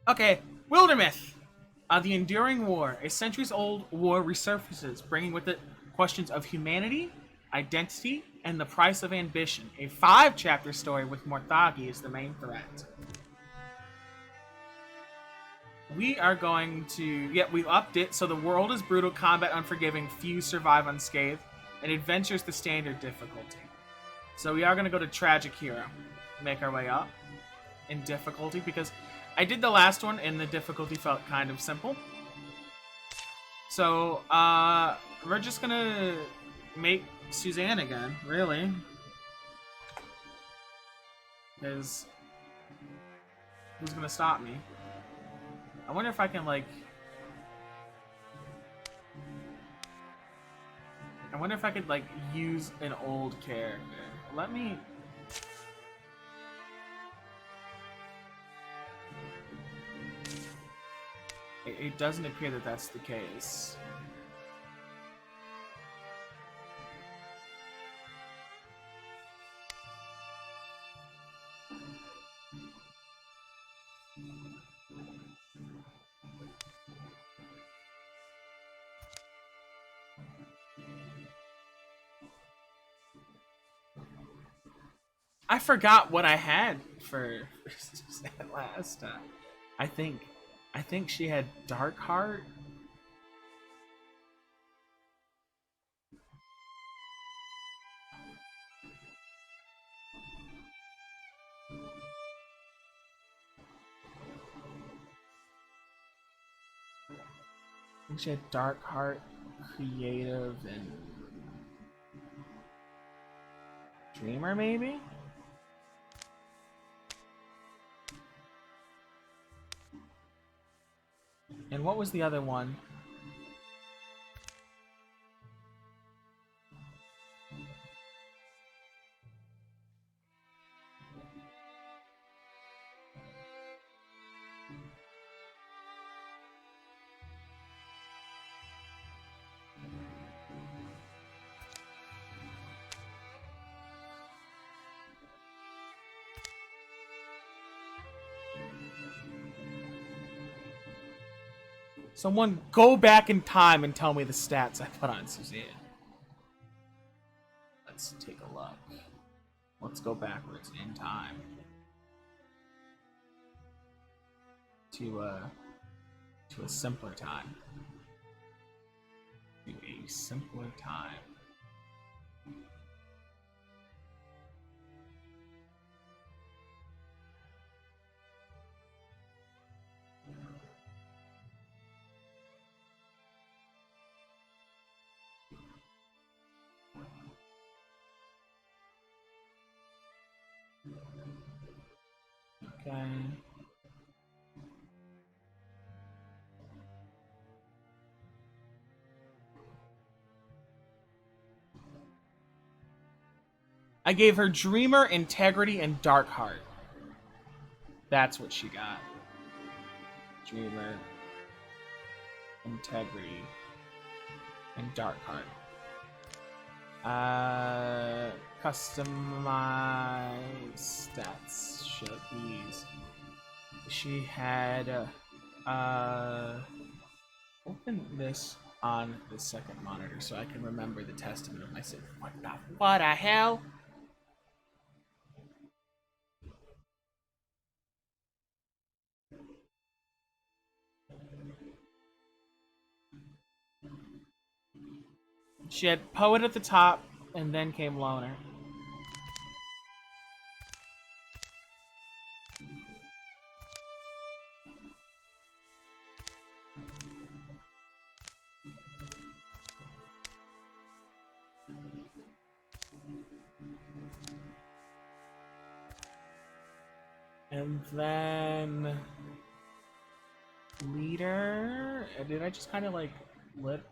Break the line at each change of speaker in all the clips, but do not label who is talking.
Okay, Wildermyth The Enduring War. A centuries-old war resurfaces, bringing with it questions of humanity, identity, and the price of ambition. A 5-chapter story with Morthagi as the main threat. We are going to... Yep, we've upped it, so the world is brutal, combat unforgiving, few survive unscathed, and adventure's the standard difficulty. So we are going to go to Tragic Hero. Make our way up in difficulty, because I did the last one, and the difficulty felt kind of simple. So, we're just going to make Suzanne again, really. Because who's going to stop me? I wonder if I can, like... I wonder if I could, like, use an old character. Let me... It doesn't appear that that's the case. I forgot what I had for that last time. I think she had Dark Heart. I think she had Dark Heart, Creative, and Dreamer, maybe? And what was the other one? Someone go back in time and tell me the stats I put on Suzanne. Let's take a look. Let's go backwards in time. To a simpler time. To a simpler time. Okay. I gave her Dreamer, Integrity, and Dark Heart. That's what she got. Dreamer, Integrity, and Dark Heart. Customize stats. Show these. She had open this on the second monitor so I can remember the testament of my sin. What the hell? She had Poet at the top, and then came Loner. And then... Leader... Did I just kind of, like, lit...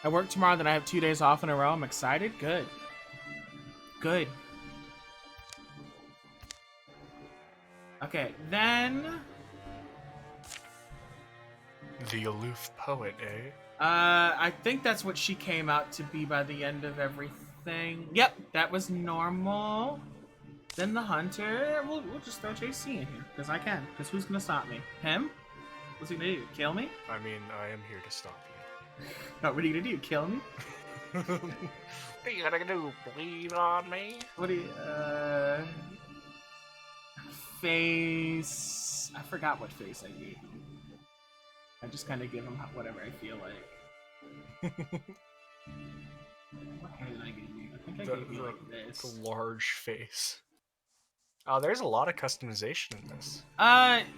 I work tomorrow, then I have 2 days off in a row. I'm excited. Good. Good. Okay, then...
The aloof poet, eh?
I think that's what she came out to be by the end of everything. Yep, that was normal. Then the hunter. We'll just throw JC in here, because I can. Because who's going to stop me? Him? What's he going to do? Kill me?
I mean, I am here to stop you.
What are you going to do? Kill me?
What are you gonna do? Bleed on me?
What do you, face... I forgot what face I gave him. I just kind of give him whatever I feel like. What hair did I give you? I think I gave you like this.
The large face. Oh, there's a lot of customization in this.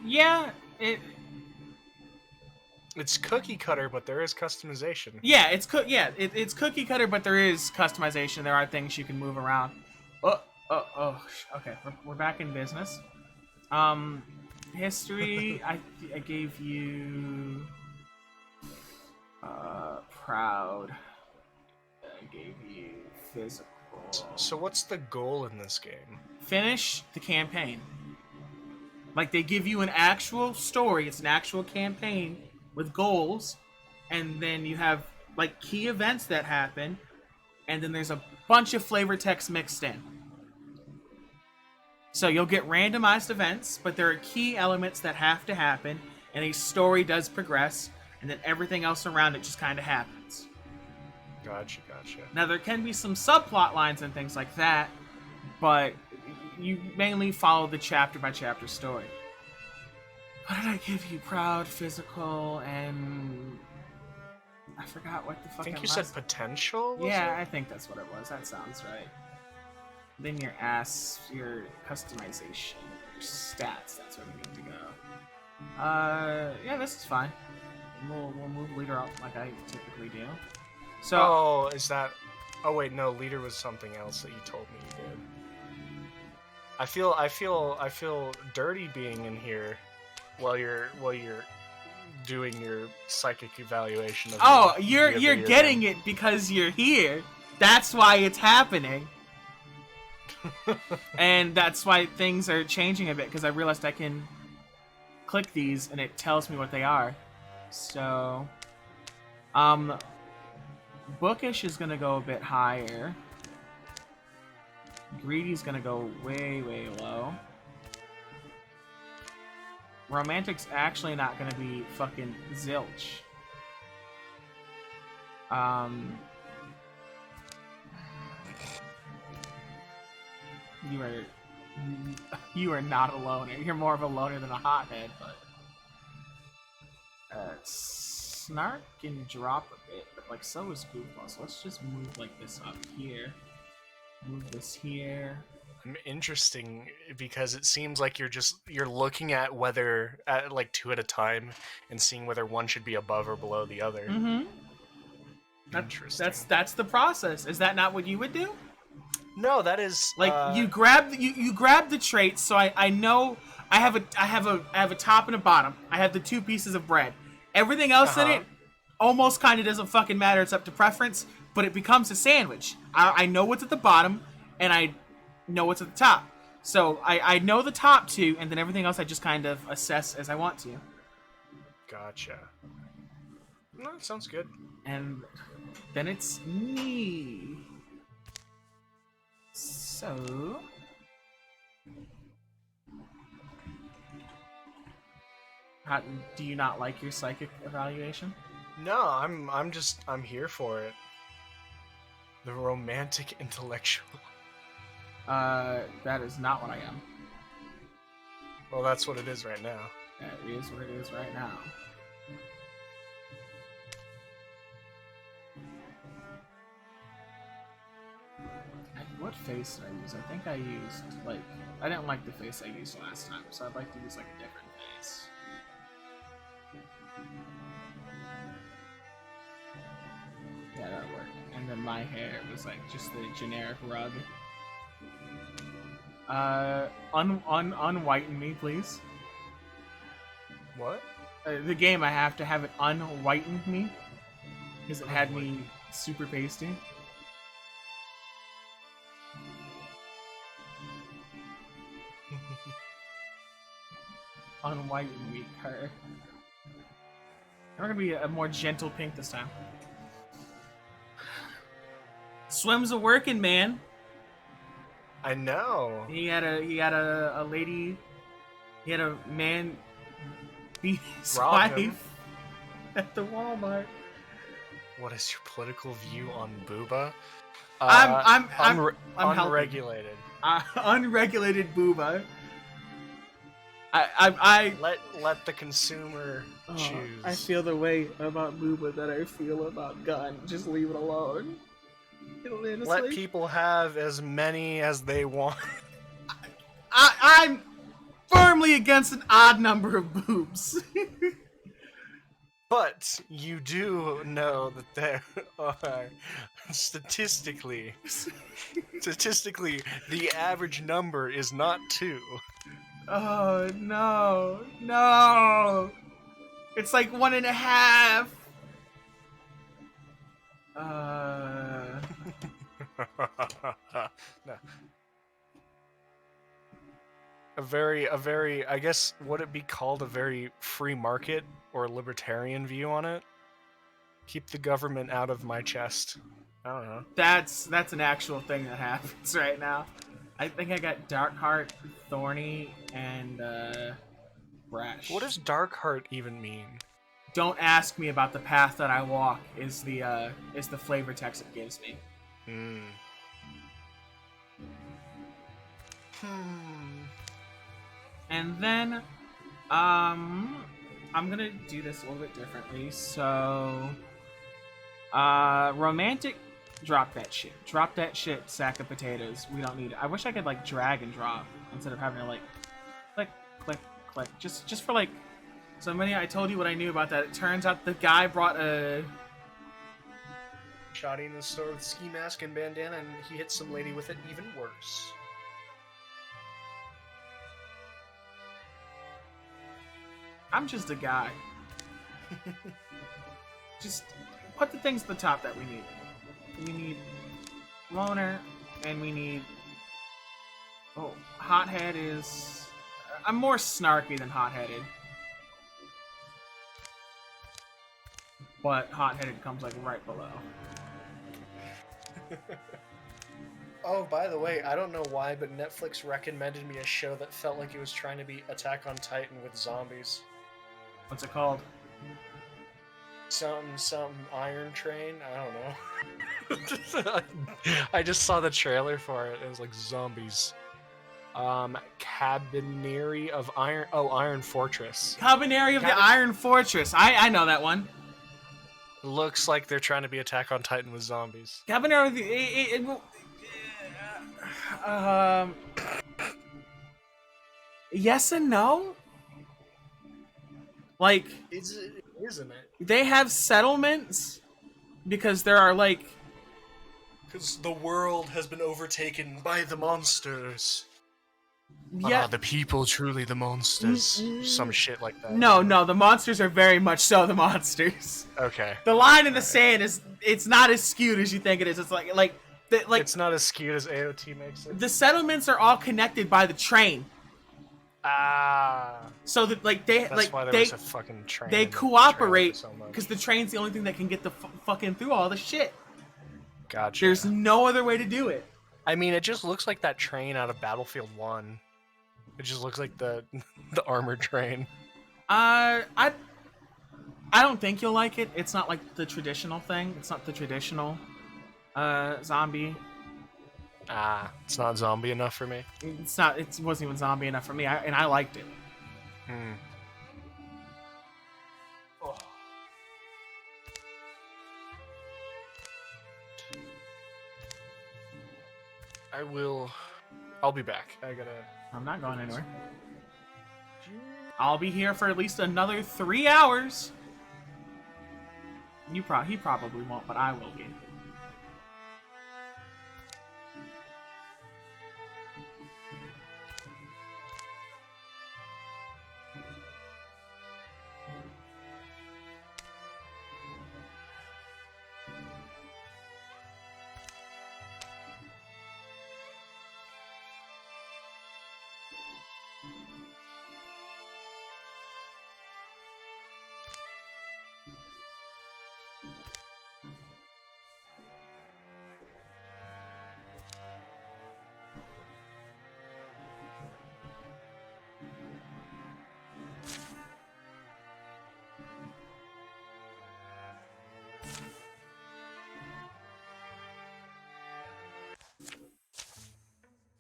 Yeah,
It's cookie cutter, but there is customization.
Yeah, it's cookie cutter, but there is customization. There are things you can move around. Okay, we're back in business. History. I gave you proud. I gave you physical.
So what's the goal in this game?
Finish the campaign. Like, they give you an actual story. It's an actual campaign with goals, and then you have like key events that happen, and then there's a bunch of flavor text mixed in. So you'll get randomized events, but there are key elements that have to happen, and a story does progress, and then everything else around it just kind of happens.
Gotcha.
Now there can be some subplot lines and things like that, but you mainly follow the chapter by chapter story. What did I give you? Proud, physical, and I forgot what the fuck.
I think you said potential.
Yeah, I think that's what it was. That sounds right. Then your your customization, your stats. That's where we need to go. Yeah, this is fine. We'll move leader up like I typically do. So.
Oh, is that? Oh wait, no. Leader was something else that you told me you did. I feel dirty being in here. While you're doing your psychic evaluation of
you're getting it because you're here. That's why it's happening. And that's why things are changing a bit, because I realized I can click these and it tells me what they are. So bookish is gonna go a bit higher. Greedy's gonna go way low. Romantic's actually not gonna be fucking zilch. You are not a loner. You're more of a loner than a hothead, but Snark can drop a bit, but like so is Goofball. So let's just move like this up here. Move this here.
Interesting, because it seems like you're looking at whether like two at a time and seeing whether one should be above or below the other.
Mm-hmm.
Interesting.
That's the process. Is that not what you would do?
No, that is
like you grab the traits. So I know I have a top and a bottom. I have the two pieces of bread. Everything else in it almost kind of doesn't fucking matter. It's up to preference, but it becomes a sandwich. I know what's at the bottom, and I know what's at the top. So I know the top two, and then everything else I just kind of assess as I want to.
Gotcha. No, that sounds good.
And then it's me. So do you not like your psychic evaluation?
No, I'm here for it. The romantic intellectual.
That is not what I am.
Well, that's what it is right now.
That is what it is right now. What face did I use? I think I used, like, I didn't like the face I used last time, so I'd like to use, like, a different face. Yeah, that worked. And then my hair was, like, just the generic rug. Unwhiten me, please.
What?
The game, I have to have it unwhiten me, because it had me Super pasty. On white and weak her. We're gonna be a more gentle pink this time. Swim's a working man.
I know.
He had a lady. He had a man beat his
Robbed him.
wife at the Walmart.
What is your political view on booba?
I'm
unregulated.
Unregulated booba. I
let the consumer choose.
I feel the way about booba that I feel about gun. Just leave it alone.
Let people have as many as they want.
I'm firmly against an odd number of boobs.
But you do know that there are statistically, the average number is not 2.
Oh no! It's like 1.5.
No. A very, I guess, would it be called a very free market or libertarian view on it? Keep the government out of my chest. I don't know.
That's an actual thing that happens right now. I think I got Darkheart, Thorny, and Brash.
What does Darkheart even mean?
Don't ask me about the path that I walk. Is the flavor text it gives me. And then, I'm gonna do this a little bit differently. So, romantic, drop that shit. Drop that shit, sack of potatoes. We don't need it. I wish I could like drag and drop instead of having to like, click, click, click. Just for like, so many. I told you what I knew about that. It turns out the guy brought a
Shoddy in the store with ski mask and bandana, and he hit some lady with it even worse.
I'm just a guy. Just put the things at the top that we need. We need loner, and we need... Oh, hothead is... I'm more snarky than hot-headed. But hot-headed comes like right below.
Oh, by the way, I don't know why, but Netflix recommended me a show that felt like it was trying to be Attack on Titan with zombies.
What's it called?
Something Iron Train? I don't know. I just saw the trailer for it. It was like zombies. Cabaneri of Iron... Oh, Iron Fortress.
Cabaneri of the Iron Fortress. I know that one.
Looks like they're trying to be Attack on Titan with zombies.
Cabaneri of the... yes and no? Like...
Isn't it?
They have settlements because there are like...
Because the world has been overtaken by the monsters.
Yeah.
The people truly the monsters. Some shit like that.
No, the monsters are very much so the monsters.
Okay.
The line in the sand is, it's not as skewed as you think it is. It's like
it's not as skewed as AOT makes it.
The settlements are all connected by the train. So that like they
That's
like
why there
they
was a fucking train
they
in the
cooperate
trailer so
because the train's the only thing that can get the fucking through all the shit.
Gotcha.
There's no other way to do it.
I mean, it just looks like that train out of Battlefield 1. It just looks like the armored train.
I don't think you'll like it. It's not like the traditional thing. It's not the traditional zombie.
It's not zombie enough for me.
It's not. It wasn't even zombie enough for me, and I liked it.
Oh. I'll be back.
I'm not going anywhere. I'll be here for at least another 3 hours. He probably won't, but I will be.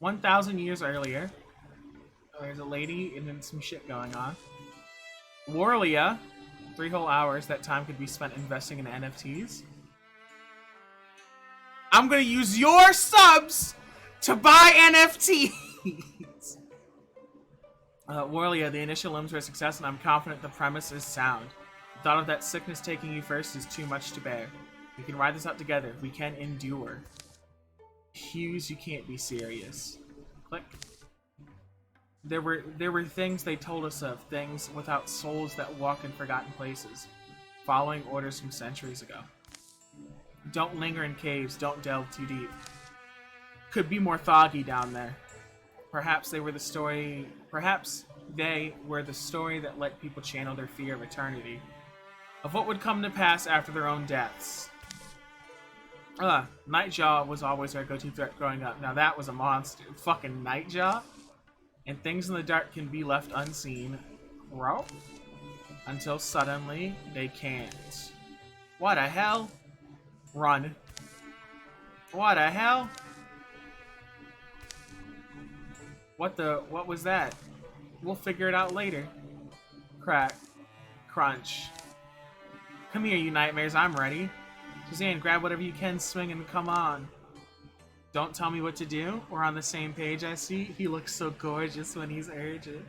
1,000 years earlier, there's a lady and then some shit going on. Warlia, 3 whole hours. That time could be spent investing in NFTs. I'm gonna use your subs to buy NFTs. Warlia, the initial limbs were a success, and I'm confident the premise is sound. The thought of that sickness taking you first is too much to bear. We can ride this out together. We can endure. Hughes, you can't be serious. Click. There were things they told us of, things without souls that walk in forgotten places, following orders from centuries ago. Don't linger in caves, don't delve too deep. Could be more foggy down there. Perhaps they were the story that let people channel their fear of eternity, of what would come to pass after their own deaths. Nightjaw was always our go-to threat growing up. Now that was a monster. Fucking Nightjaw? And things in the dark can be left unseen. Bro? Until suddenly, they can't. What the hell? Run. What the hell? What was that? We'll figure it out later. Crack. Crunch. Come here, you nightmares, I'm ready. Suzanne, grab whatever you can, swing, and come on. Don't tell me what to do. We're on the same page, I see. He looks so gorgeous when he's urgent.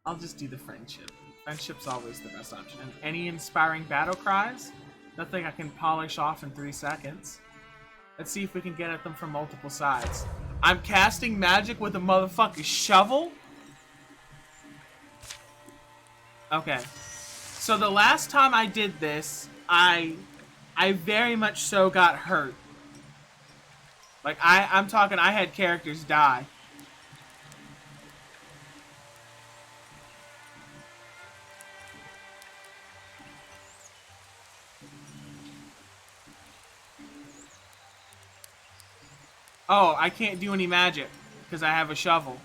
I'll just do the friendship. Friendship's always the best option. And any inspiring battle cries? Nothing I can polish off in 3 seconds. Let's see if we can get at them from multiple sides. I'm casting magic with a motherfucking shovel? Okay. So the last time I did this, I very much so got hurt. Like, I'm talking, I had characters die. Oh, I can't do any magic because I have a shovel.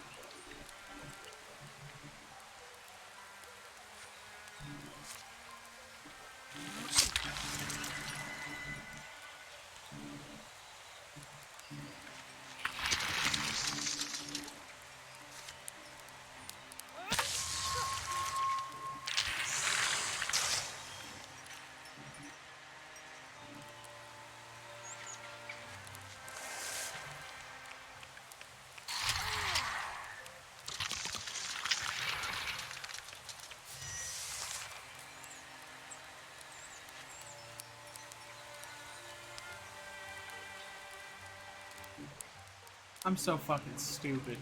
I'm so fucking stupid.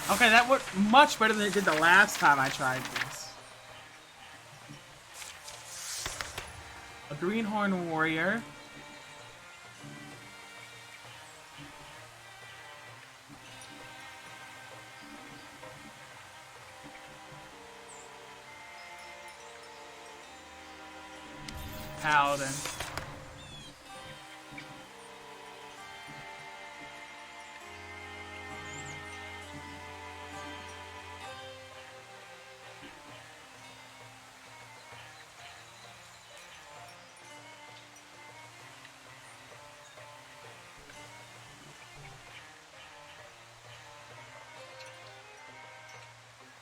Okay, that worked much better than it did the last time I tried this. A greenhorn warrior. Paladin.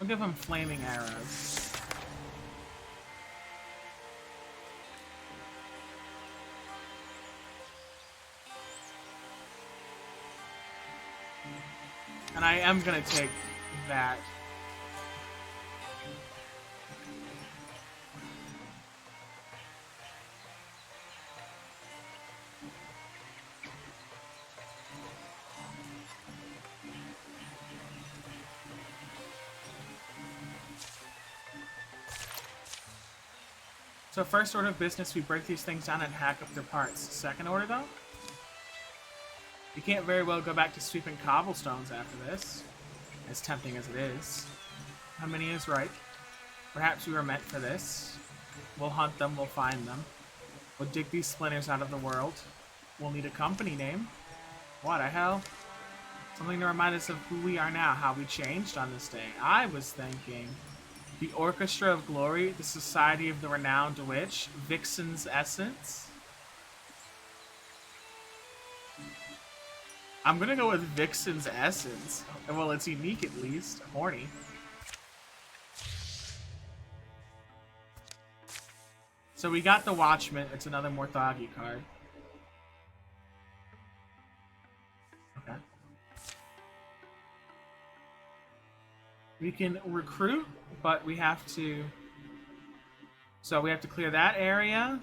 I'll give him flaming arrows. And I am gonna take that. So first order of business, we break these things down and hack up their parts. Second order, though? You can't very well go back to sweeping cobblestones after this, as tempting as it is. How many is right? Perhaps we were meant for this. We'll hunt them, we'll find them. We'll dig these splinters out of the world. We'll need a company name. What the hell? Something to remind us of who we are now, how we changed on this day. I was thinking... The Orchestra of Glory, the Society of the Renowned Witch, Vixen's Essence. I'm gonna go with Vixen's Essence. Well, it's unique at least. Horny. So we got the Watchman. It's another Morthagi card. Okay. We can recruit, but we have to... So we have to clear that area.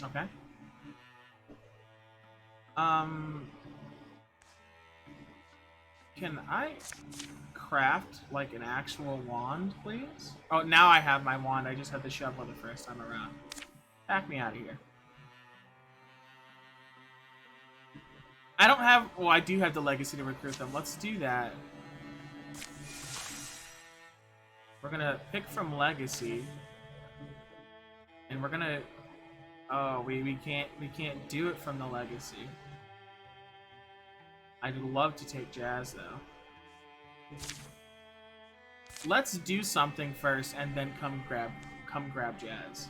Okay. Can I craft, like, an actual wand, please? Oh, now I have my wand. I just had the shovel the first time around. Back me out of here. I don't have... Well, I do have the legacy to recruit them. Let's do that. We're gonna pick from legacy. And we're gonna... Oh, we can't do it from the legacy. I'd love to take Jazz, though. Let's do something first, and then come grab Jazz.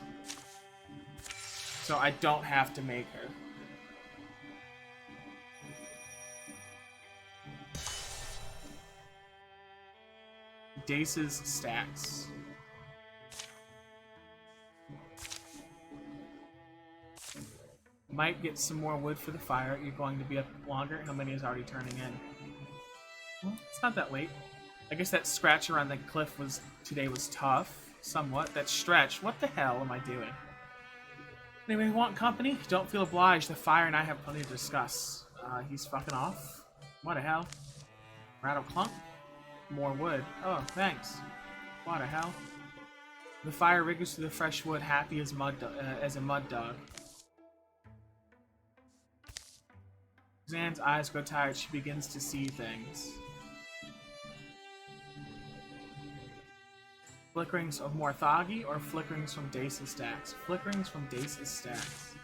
So I don't have to make her. Dace's stacks. Might get some more wood for the fire. You're going to be up longer. How many is already turning in? Well, it's not that late. I guess that scratch around the cliff today was tough. Somewhat. That stretch. What the hell am I doing? Anyway, want company? Don't feel obliged. The fire and I have plenty to discuss. He's fucking off. What the hell? Rattle clunk? More wood. Oh, thanks. What the hell? The fire wriggles through the fresh wood, happy as a mud dog. Zan's eyes grow tired. She begins to see things. Flickerings of Morthagi or flickerings from Dace's stacks? Flickerings from Dace's stacks.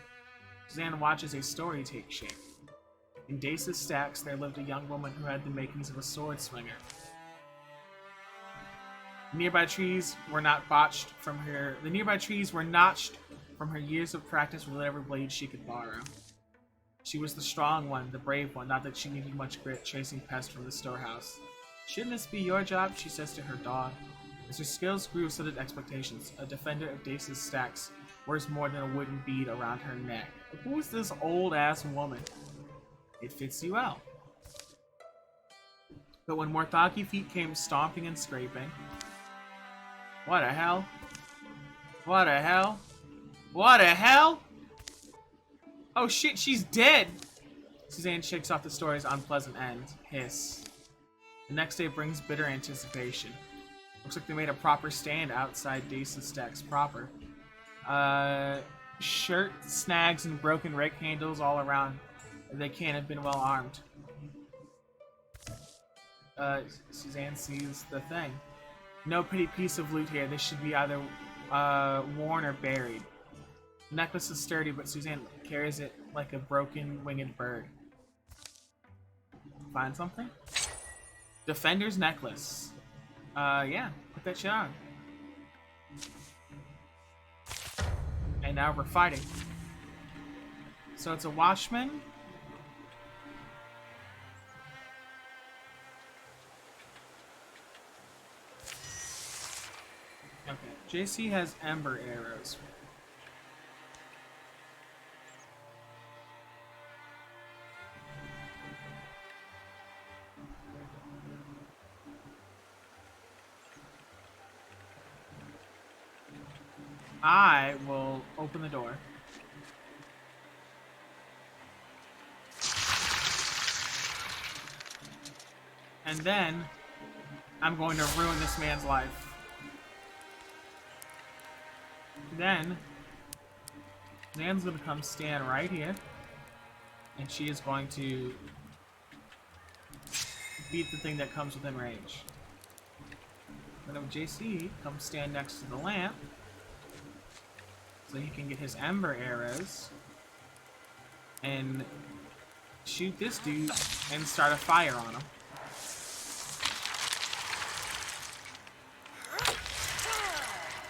Zan watches a story take shape. In Dace's stacks, there lived a young woman who had the makings of a sword swinger. The nearby trees were notched from her years of practice with whatever blade she could borrow. She was the strong one, the brave one, not that she needed much grit chasing pests from the storehouse. Shouldn't this be your job? She says to her dog. As her skills grew, so did expectations. A defender of Dace's stacks wears more than a wooden bead around her neck. Who is this old-ass woman? It fits you well. But when Morthagi feet came stomping and scraping... What the hell? What the hell? What the hell? Oh shit, she's dead! Suzanne shakes off the story's unpleasant end. Hiss. The next day brings bitter anticipation. Looks like they made a proper stand outside Dace's stacks proper. Shirt, snags, and broken rake handles all around. They can't have been well armed. Suzanne sees the thing. No pretty piece of loot here. This should be either worn or buried. The necklace is sturdy, but Suzanne carries it like a broken winged bird. Find something? Defender's necklace. Yeah, put that shit on. And now we're fighting. So it's a watchman. Okay, JC has ember arrows. I will open the door. And then I'm going to ruin this man's life. Then Nan's gonna come stand right here, and she is going to beat the thing that comes within range. Then have JC come stand next to the lamp, so he can get his ember arrows and shoot this dude and start a fire on him.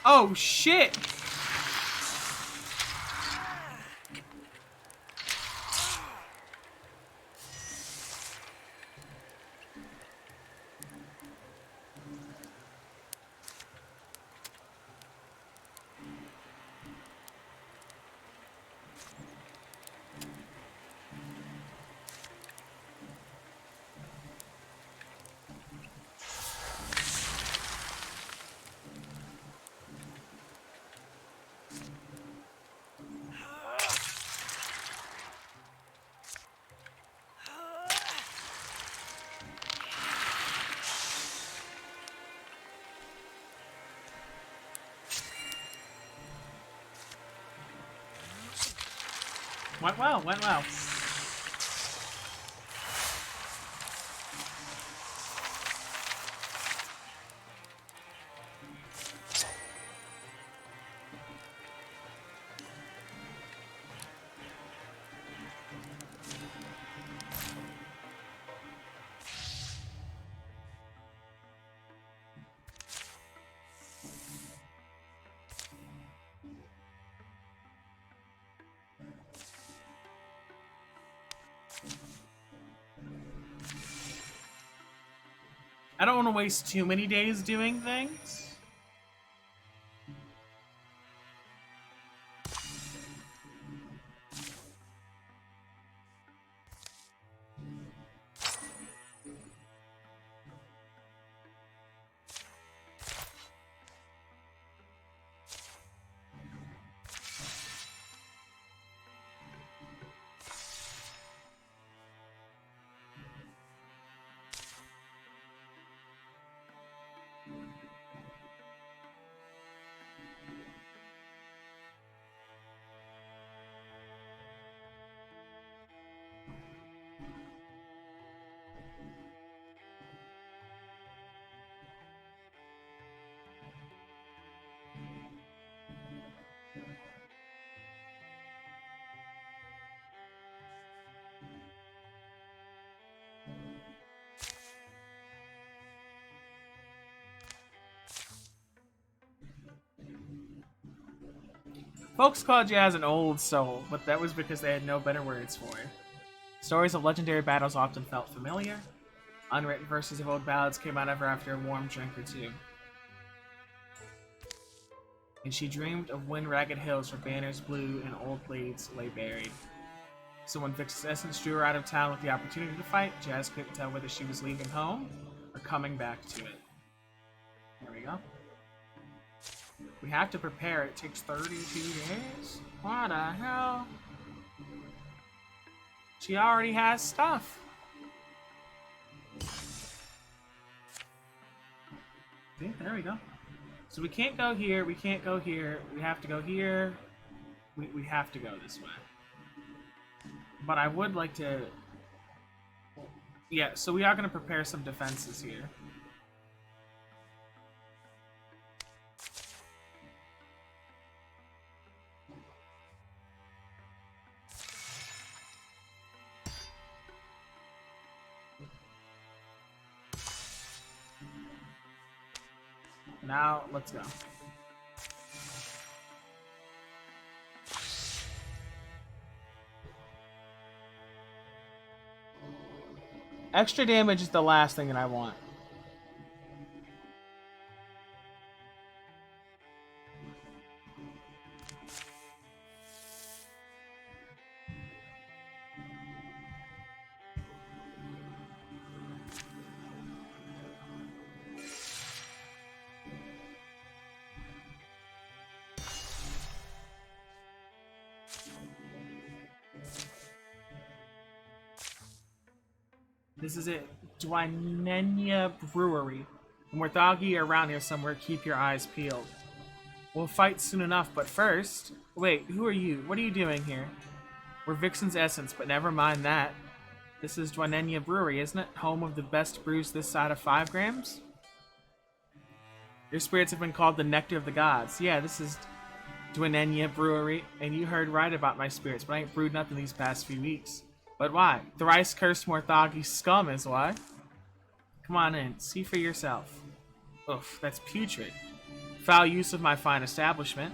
Oh shit! Went well, went well. I don't want to waste too many days doing things. Folks called Jazz an old soul, but that was because they had no better words for it. Stories of legendary battles often felt familiar. Unwritten verses of old ballads came out ever after a warm drink or two. And she dreamed of wind-ragged hills where banners blew and old blades lay buried. So when Vix's essence drew her out of town with the opportunity to fight, Jazz couldn't tell whether she was leaving home or coming back to it. There we go. We have to prepare. It takes 32 days? What the hell? She already has stuff. See, there we go. So we can't go here, we can't go here, we have to go here, we have to go this way. But I would like to Yeah, so we are going to prepare some defenses here. Now, let's go. Extra damage is the last thing that I want. This is it. Dwynenia Brewery. And Morthagi are around here somewhere. Keep your eyes peeled. We'll fight soon enough, but first... Wait, who are you? What are you doing here? We're Vixen's Essence, but never mind that. This is Dwynenia Brewery, isn't it? Home of the best brews this side of 5 grams? Your spirits have been called the Nectar of the Gods. Yeah, this is Dwynenia Brewery, and you heard right about my spirits, but I ain't brewed nothing these past few weeks. But why? Thrice cursed Morthagi scum is why. Come on in, see for yourself. Oof, that's putrid. Foul use of my fine establishment.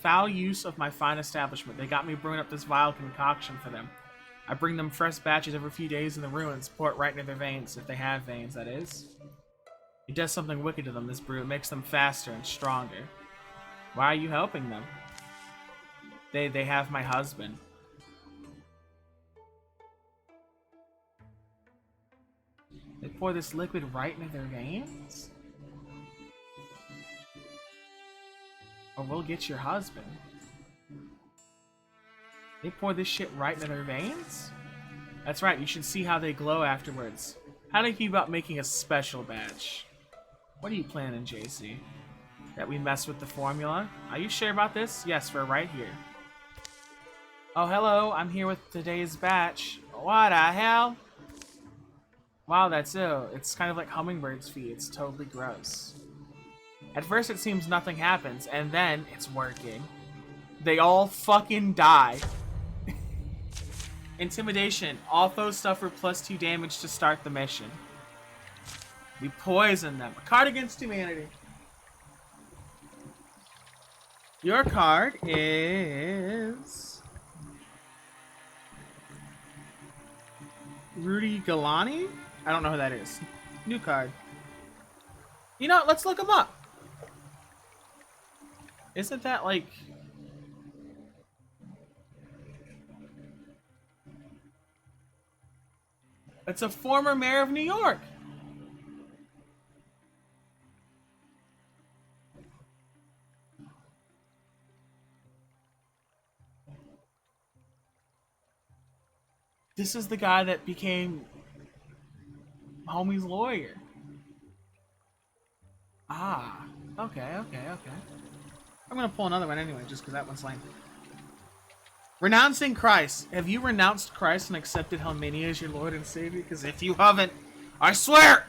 Foul use of my fine establishment. They got me brewing up this vile concoction for them. I bring them fresh batches every few days in the ruins, pour it right into their veins, if they have veins, that is. It does something wicked to them, this brew. It makes them faster and stronger. Why are you helping them? They have my husband. They pour this liquid right into their veins? Or we'll get your husband. They pour this shit right into their veins? That's right, you should see how they glow afterwards. How do you think about making a special batch? What are you planning, JC? That we mess with the formula? Are you sure about this? Yes, we're right here. Oh, hello, I'm here with today's batch. What the hell? Wow, that's ill. It's kind of like hummingbirds' feet. It's totally gross. At first it seems nothing happens, and then it's working. They all fucking die. Intimidation. All foes suffer +2 damage to start the mission. We poison them. A card against humanity. Your card is... Rudy Galani? I don't know who that is. New card. You know, let's look him up. Isn't that like... It's a former mayor of New York. This is the guy that became Homie's lawyer. Ah, okay. I'm gonna pull another one anyway, just because that one's lame. Renouncing Christ. Have you renounced Christ and accepted Helmania as your Lord and Savior? Because if you haven't, I swear!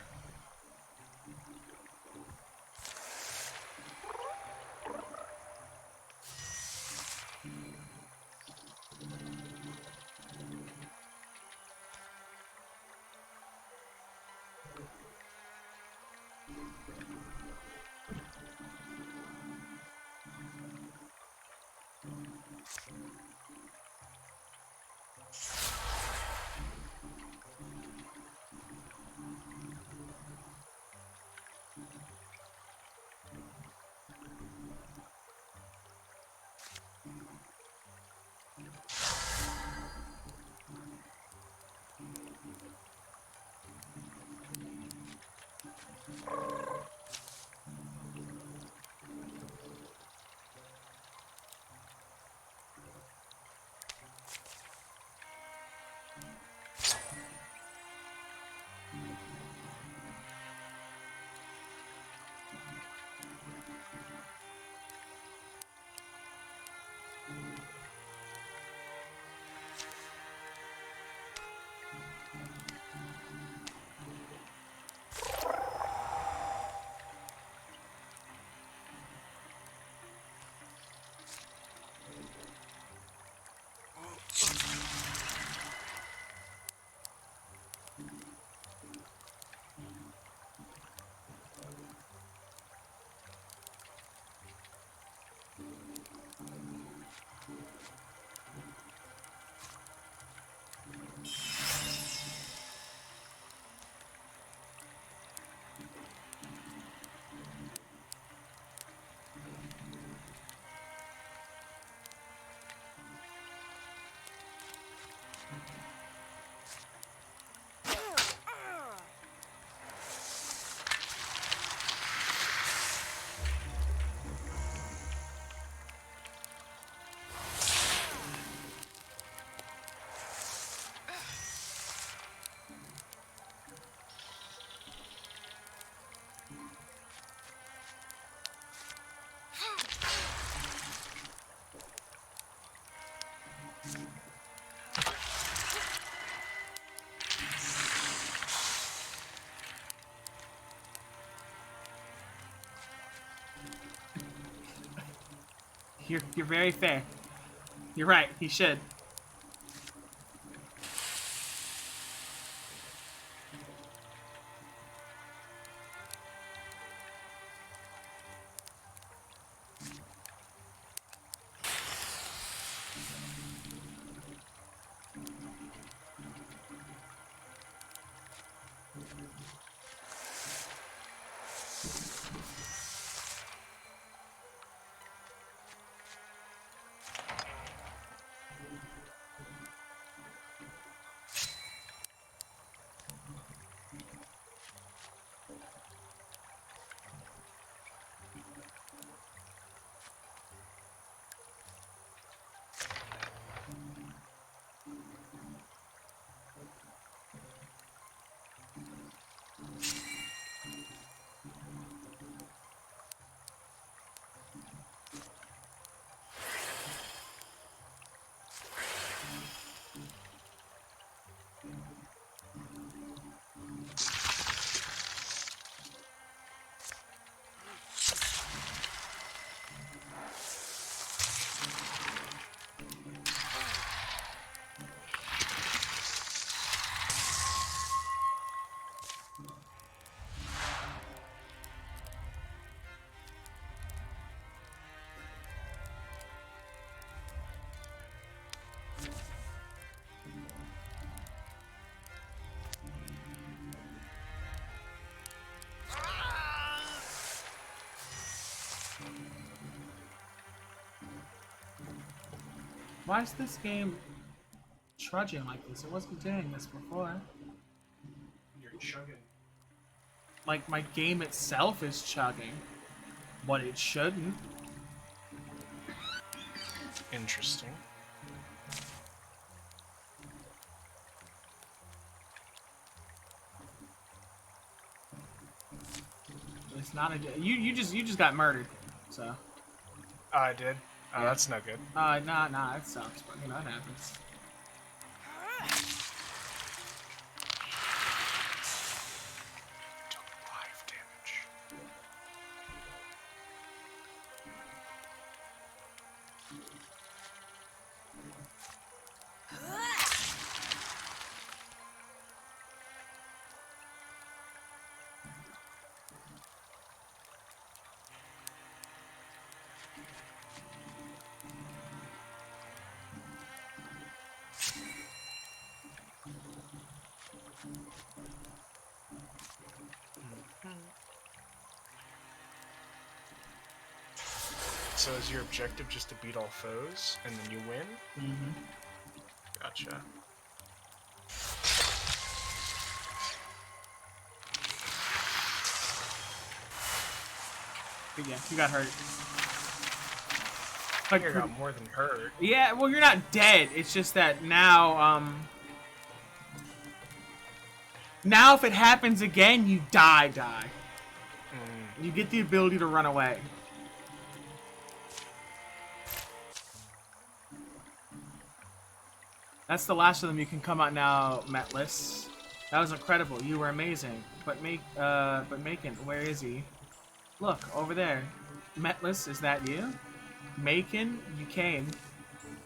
You're very fair. You're right. He should. Why is this game trudging like this? It wasn't doing this before.
You're chugging.
Like, my game itself is chugging, but it shouldn't.
Interesting.
It's not a you just got murdered, so.
Oh, I did. Oh,
Yeah.
that's not good.
Nah, it sucks, but you know, it happens.
Took 5 damage. So is your objective just to beat all foes, and then you win?
Mm-hmm.
Gotcha.
But yeah, you got hurt.
I think I got more than hurt.
Yeah, well, you're not dead. It's just that now, now if it happens again, you die. You get the ability to run away. That's the last of them. You can come out now, Metless. That was incredible. You were amazing. But Macon, where is he? Look, over there. Metless, is that you? Macon, you came.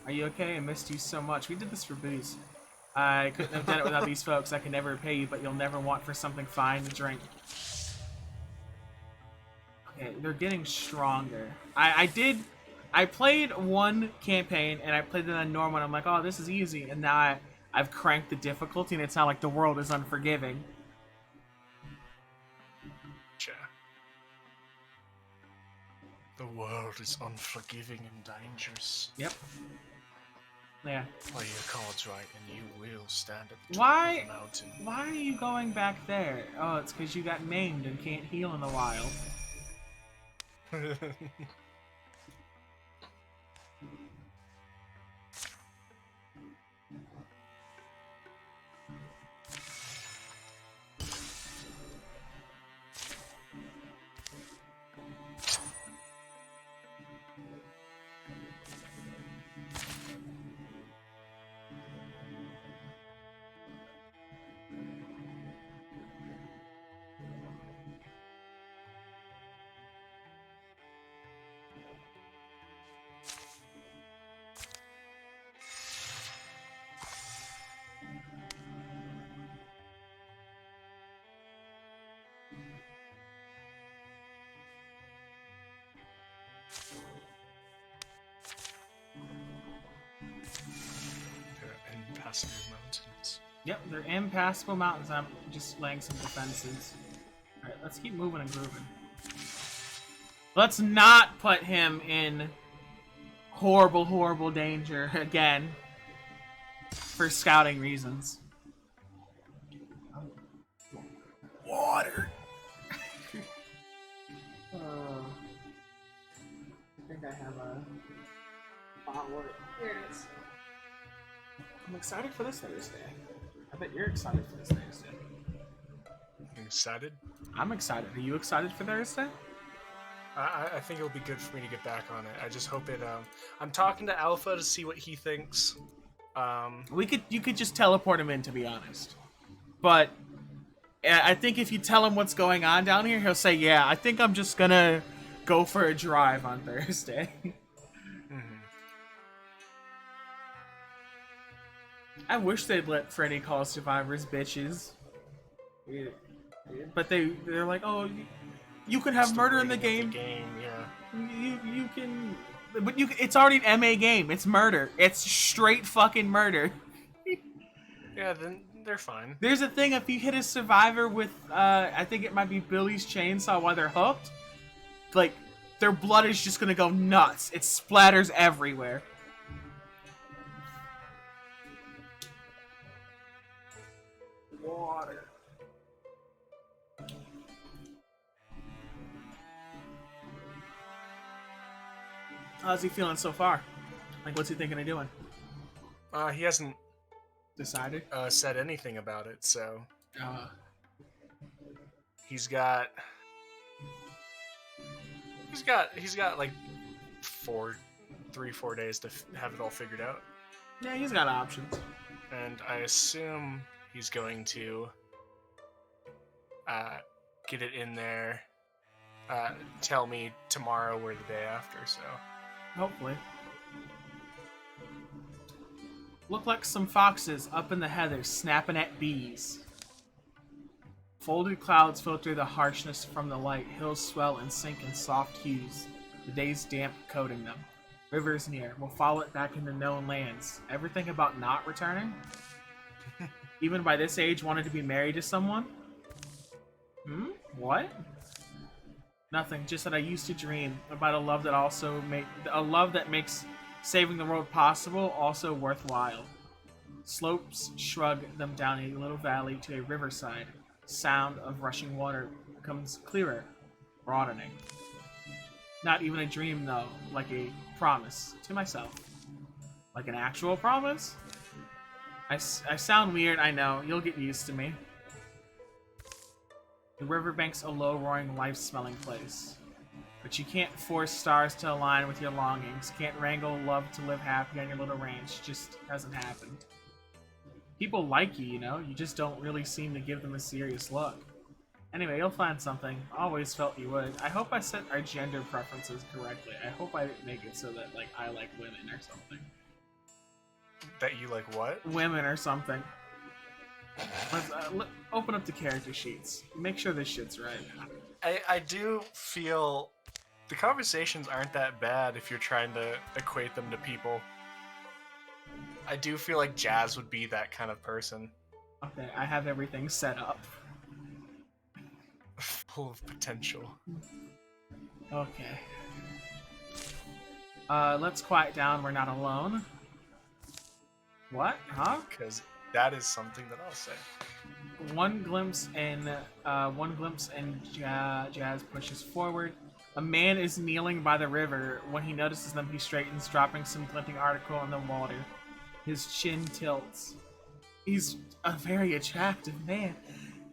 Are you okay? I missed you so much. We did this for booze. I couldn't have done it without these folks. I can never repay you, but you'll never want for something fine to drink. Okay, they're getting stronger. I played one campaign, and I played it on normal, and I'm like, oh, this is easy. And now I've cranked the difficulty, and it's not like the world is unforgiving.
Gotcha. The world is unforgiving and dangerous.
Yep. Yeah.
Play your cards right, and you will stand at the top of the mountain.
Why are you going back there? Oh, it's because you got maimed and can't heal in the wild. Yep, they're impassable mountains. I'm just laying some defenses. Alright, let's keep moving and grooving. Let's not put him in horrible, horrible danger again. For scouting reasons. Water! I think I have a bottle. Here it is. I'm excited for this Thursday. I bet you're excited for this Thursday.
You excited?
I'm excited. Are you excited for Thursday?
I think it'll be good for me to get back on it. I just hope it. I'm talking to Alpha to see what he thinks.
You could just teleport him in, to be honest. But I think if you tell him what's going on down here, he'll say, "Yeah, I think I'm just gonna go for a drive on Thursday." I wish they'd let Freddy call survivors bitches. But they're like, oh, you can have murder in the game. You can, but it's already an MA game. It's murder. It's straight fucking murder.
Yeah, then they're fine.
There's a thing, if you hit a survivor with, I think it might be Billy's chainsaw while they're hooked, like, their blood is just gonna go nuts. It splatters everywhere. Water. How's he feeling so far? Like, what's he thinking of doing?
He hasn't
decided.
Said anything about it, so he's got like 4 days to have it all figured out.
Yeah, he's got options.
And I assume he's going to get it in there, tell me tomorrow or the day after, so.
Hopefully. Look like some foxes up in the heather snapping at bees. Folded clouds filter the harshness from the light. Hills swell and sink in soft hues. The day's damp coating them. Rivers near. We'll follow it back into known lands. Ever think about not returning? Even by this age, wanted to be married to someone? What? Nothing. Just that I used to dream about a love that makes saving the world possible, also worthwhile. Slopes shrug them down a little valley to a riverside. Sound of rushing water becomes clearer, broadening. Not even a dream, though, like a promise to myself. Like an actual promise? I sound weird, I know. You'll get used to me. The riverbank's a low, roaring, life-smelling place. But you can't force stars to align with your longings. Can't wrangle love to live happy on your little ranch. Just hasn't happened. People like you, you know? You just don't really seem to give them a serious look. Anyway, you'll find something. Always felt you would. I hope I set our gender preferences correctly. I hope I didn't make it so that, like, I like women or something.
That you like what?
Women or something. Let's open up the character sheets. Make sure this shit's right.
I do feel the conversations aren't that bad if you're trying to equate them to people. I do feel like Jazz would be that kind of person.
Okay, I have everything set up.
Full of potential.
Okay. Let's quiet down. We're not alone. What? Huh?
Because that is something that I'll say.
One glimpse and Jazz pushes forward. A man is kneeling by the river. When he notices them, he straightens, dropping some glinting article in the water. His chin tilts. He's a very attractive man.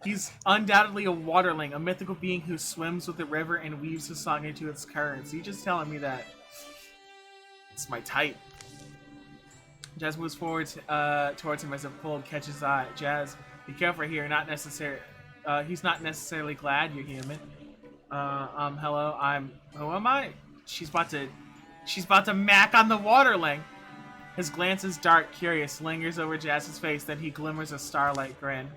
He's undoubtedly a waterling, a mythical being who swims with the river and weaves his song into its currents. You just telling me that it's my type. Jazz moves forward towards him as a pull catches his eye. Jazz, be careful here. He's not necessarily glad you're human. Hello. Who am I? She's about to mac on the waterling. His glance is dark, curious, lingers over Jazz's face. Then he glimmers a starlight grin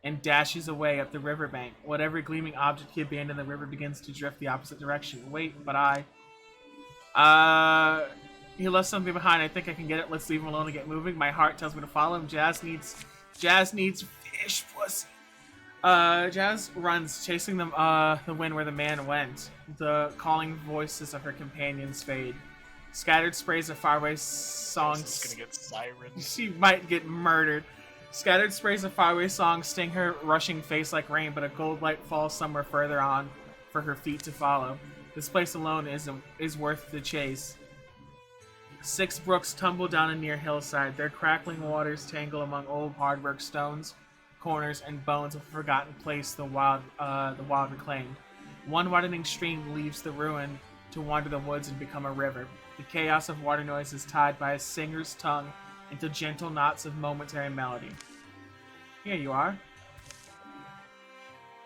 and dashes away up the riverbank. Whatever gleaming object he abandoned in the river begins to drift the opposite direction. Wait, but he left something behind. I think I can get it. Let's leave him alone and get moving. My heart tells me to follow him. Jazz needs Jazz needs fish pussy. Jazz runs, chasing the wind where the man went. The calling voices of her companions fade. Scattered sprays of faraway songs.
This is gonna get sirens.
She might get murdered. Scattered sprays of faraway songs sting her rushing face like rain, but a gold light falls somewhere further on for her feet to follow. This place alone is worth the chase. 6 brooks tumble down a near hillside. Their crackling waters tangle among old hardwork stones, corners, and bones of a forgotten place the wild reclaimed. One widening stream leaves the ruin to wander the woods and become a river. The chaos of water noise is tied by a singer's tongue into gentle knots of momentary melody. Here you are.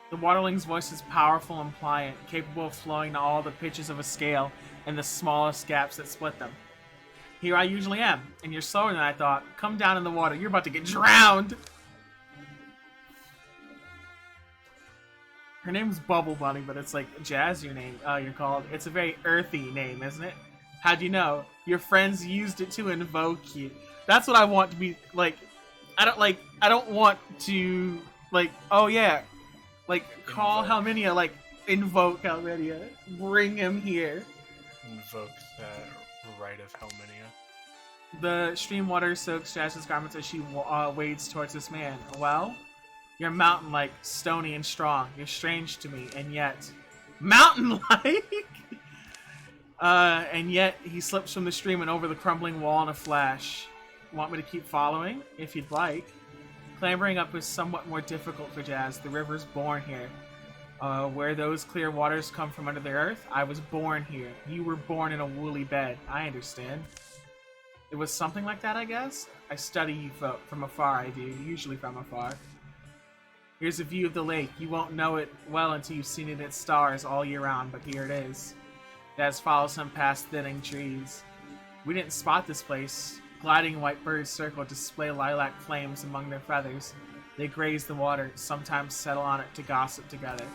The waterling's voice is powerful and pliant, capable of flowing to all the pitches of a scale and the smallest gaps that split them. Here I usually am, and you're slower than I thought. Come down in the water. You're about to get drowned! Her name's Bubble Bunny, but it's like Jazz your name, you're called. It's a very earthy name, isn't it? How'd you know? Your friends used it to invoke you. That's what I want to be, like, I don't want to, like, oh yeah, like, call Helminia, like, invoke Helminia. Bring him here.
Invoke that right of Helminia.
The stream water soaks Jazz's garments as she wades towards this man. Well, you're mountain-like, stony and strong. You're strange to me, and yet... Mountain-like?! And yet, he slips from the stream and over the crumbling wall in a flash. Want me to keep following? If you'd like. Clambering up is somewhat more difficult for Jazz. The river's born here. Where those clear waters come from under the earth, I was born here. You were born in a woolly bed. I understand. It was something like that, I guess? I study you folk from afar, I do. Usually from afar. Here's a view of the lake. You won't know it well until you've seen it in its stars all year round, but here it is. Jazz follows him past thinning trees. We didn't spot this place. Gliding white birds circle, display lilac flames among their feathers. They graze the water, sometimes settle on it to gossip together.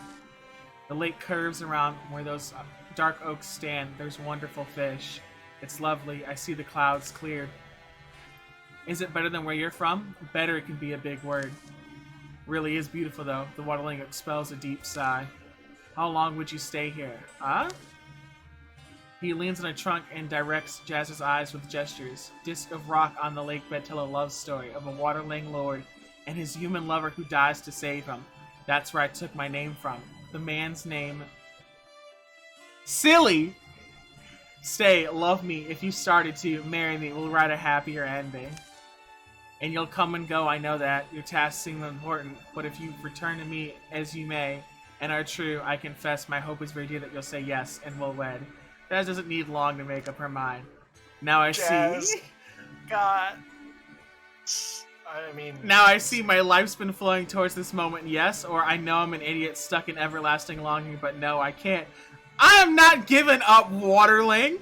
The lake curves around where those dark oaks stand. There's wonderful fish. It's lovely. I see the clouds cleared. Is it better than where you're from? Better can be a big word. Really is beautiful, though. The waterling expels a deep sigh. How long would you stay here? Huh? He leans on a trunk and directs Jazz's eyes with gestures. Disc of rock on the lake bed tell a love story of a waterling lord and his human lover who dies to save him. That's where I took my name from. The man's name... Silly! Stay, love me. If you started to, marry me. We'll write a happier ending. And you'll come and go, I know that. Your tasks seem important, but if you return to me as you may, and are true, I confess my hope is very dear that you'll say yes, and we'll wed. Jazz doesn't need long to make up her mind. Now I
Jazz.
see...
God. I mean...
Now I see my life's been flowing towards this moment, yes, or I know I'm an idiot stuck in everlasting longing, but no, I can't. I am not giving up, Waterling!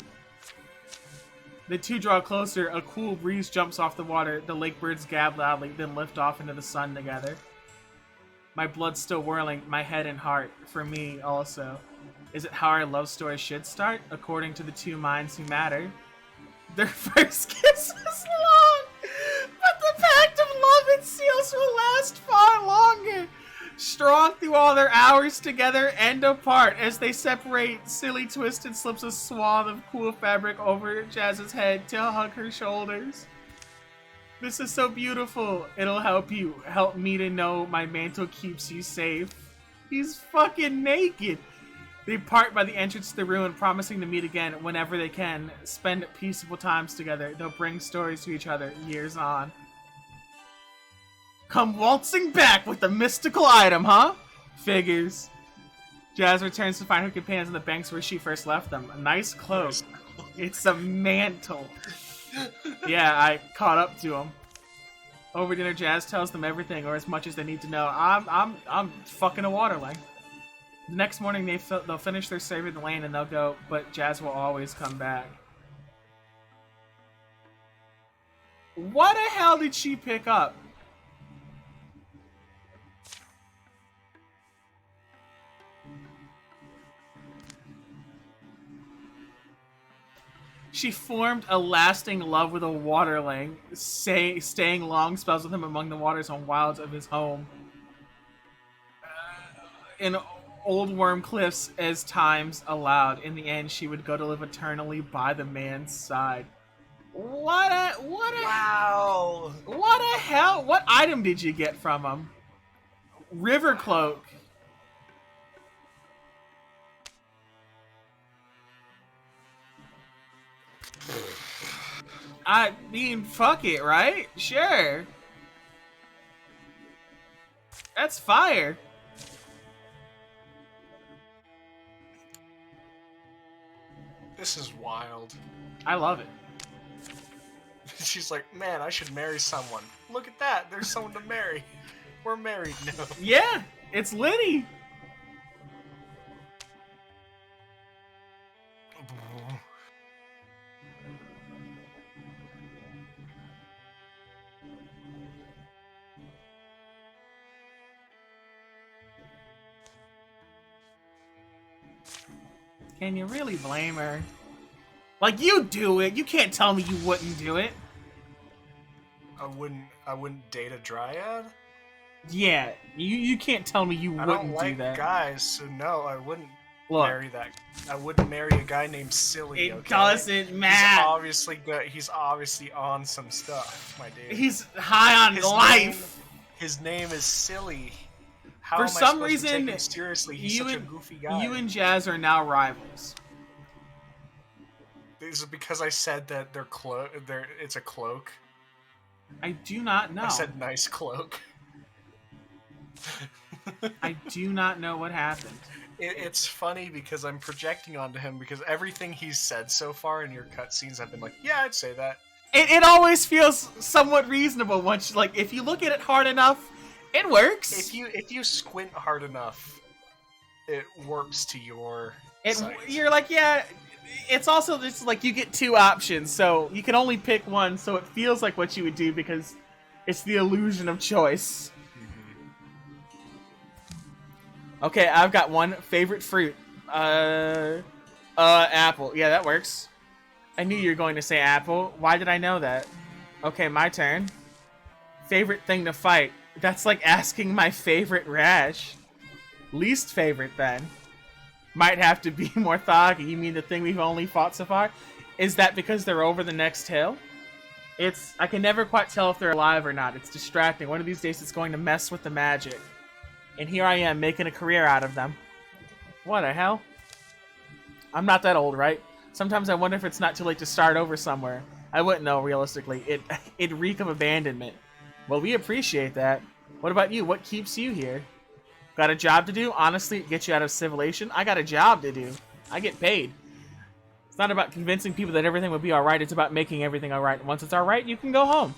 The two draw closer, a cool breeze jumps off the water, the lake birds gab loudly, then lift off into the sun together. My blood's still whirling, my head and heart, for me also. Is it how our love story should start, according to the two minds who matter? Their first kiss was long, but the pact of love it seals will last far longer. Strong through all their hours together and apart. As they separate, Silly Twisted slips a swath of cool fabric over Jazz's head to hug her shoulders. This is so beautiful. It'll help me to know my mantle keeps you safe. He's fucking naked. They part by the entrance to the ruin, promising to meet again whenever they can. Spend peaceful times together. They'll bring stories to each other years on. Come waltzing back with the mystical item, huh? Figures. Jazz returns to find her companions on the banks where she first left them. A nice cloak. It's a mantle. Yeah, I caught up to him. Over dinner, Jazz tells them everything, or as much as they need to know. I'm fucking a waterling. The next morning, they'll finish their survey of the land and they'll go, but Jazz will always come back. What the hell did she pick up? She formed a lasting love with a waterling, staying long spells with him among the waters and wilds of his home. In old worm cliffs as times allowed. In the end, she would go to live eternally by the man's side.
Wow.
What a hell? What item did you get from him? River cloak. I mean, fuck it, right? Sure. That's fire.
This is wild.
I love it.
She's like, man, I should marry someone. Look at that. There's someone to marry. We're married now.
Yeah, it's Liddy. Can you really blame her? Like, you do it. You can't tell me you wouldn't do it.
I wouldn't date a dryad?
Yeah, you can't tell me you
I
wouldn't
don't like
do that.
guys, so no, I wouldn't
Look,
marry that. I wouldn't marry a guy named Silly.
it
Okay?
doesn't matter.
He's obviously good. He's obviously on some stuff, my dude.
He's high on life.
His name is Silly. How
For
am I
some
supposed to take
reason,
him seriously? He's such a goofy guy.
You and Jazz are now rivals.
Is it because I said that it's a cloak?
I do not know.
I said nice cloak.
I do not know what happened.
It's funny because I'm projecting onto him because everything he's said so far in your cutscenes, I've been like, yeah, I'd say that.
It always feels somewhat reasonable once, like, if you look at it hard enough, it works.
If you squint hard enough, it works to your side.
You're like, yeah. It's also just like you get two options, so you can only pick one, so it feels like what you would do because it's the illusion of choice. Okay, I've got one favorite fruit. Apple. Yeah, that works. I knew you were going to say apple. Why did I know that? Okay, my turn. Favorite thing to fight. That's like asking my favorite rash. Least favorite, then. Might have to be more thuggy. You mean the thing we've only fought so far? Is that because they're over the next hill? I can never quite tell if they're alive or not. It's distracting. One of these days it's going to mess with the magic. And here I am, making a career out of them. What the hell? I'm not that old, right? Sometimes I wonder if it's not too late to start over somewhere. I wouldn't know, realistically. It'd reek of abandonment. Well, we appreciate that. What about you? What keeps you here? Got a job to do? Honestly, it gets you out of civilization. I got a job to do. I get paid. It's not about convincing people that everything would be alright. It's about making everything alright. Once it's alright, you can go home.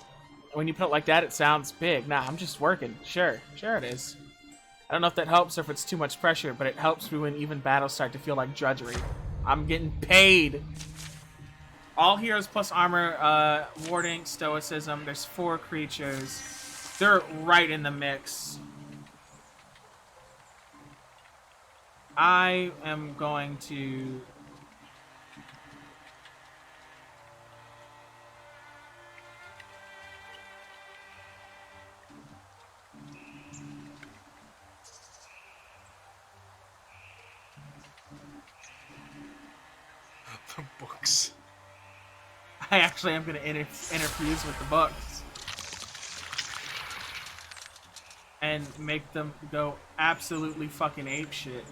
When you put it like that, it sounds big. Nah, I'm just working. Sure it is. I don't know if that helps or if it's too much pressure, but it helps me when even battles start to feel like drudgery. I'm getting paid. All heroes plus armor, warding, stoicism. There's 4 creatures. They're right in the mix. I am going to...
The books.
I actually am going to interfuse with the books. And make them go absolutely fucking apeshit.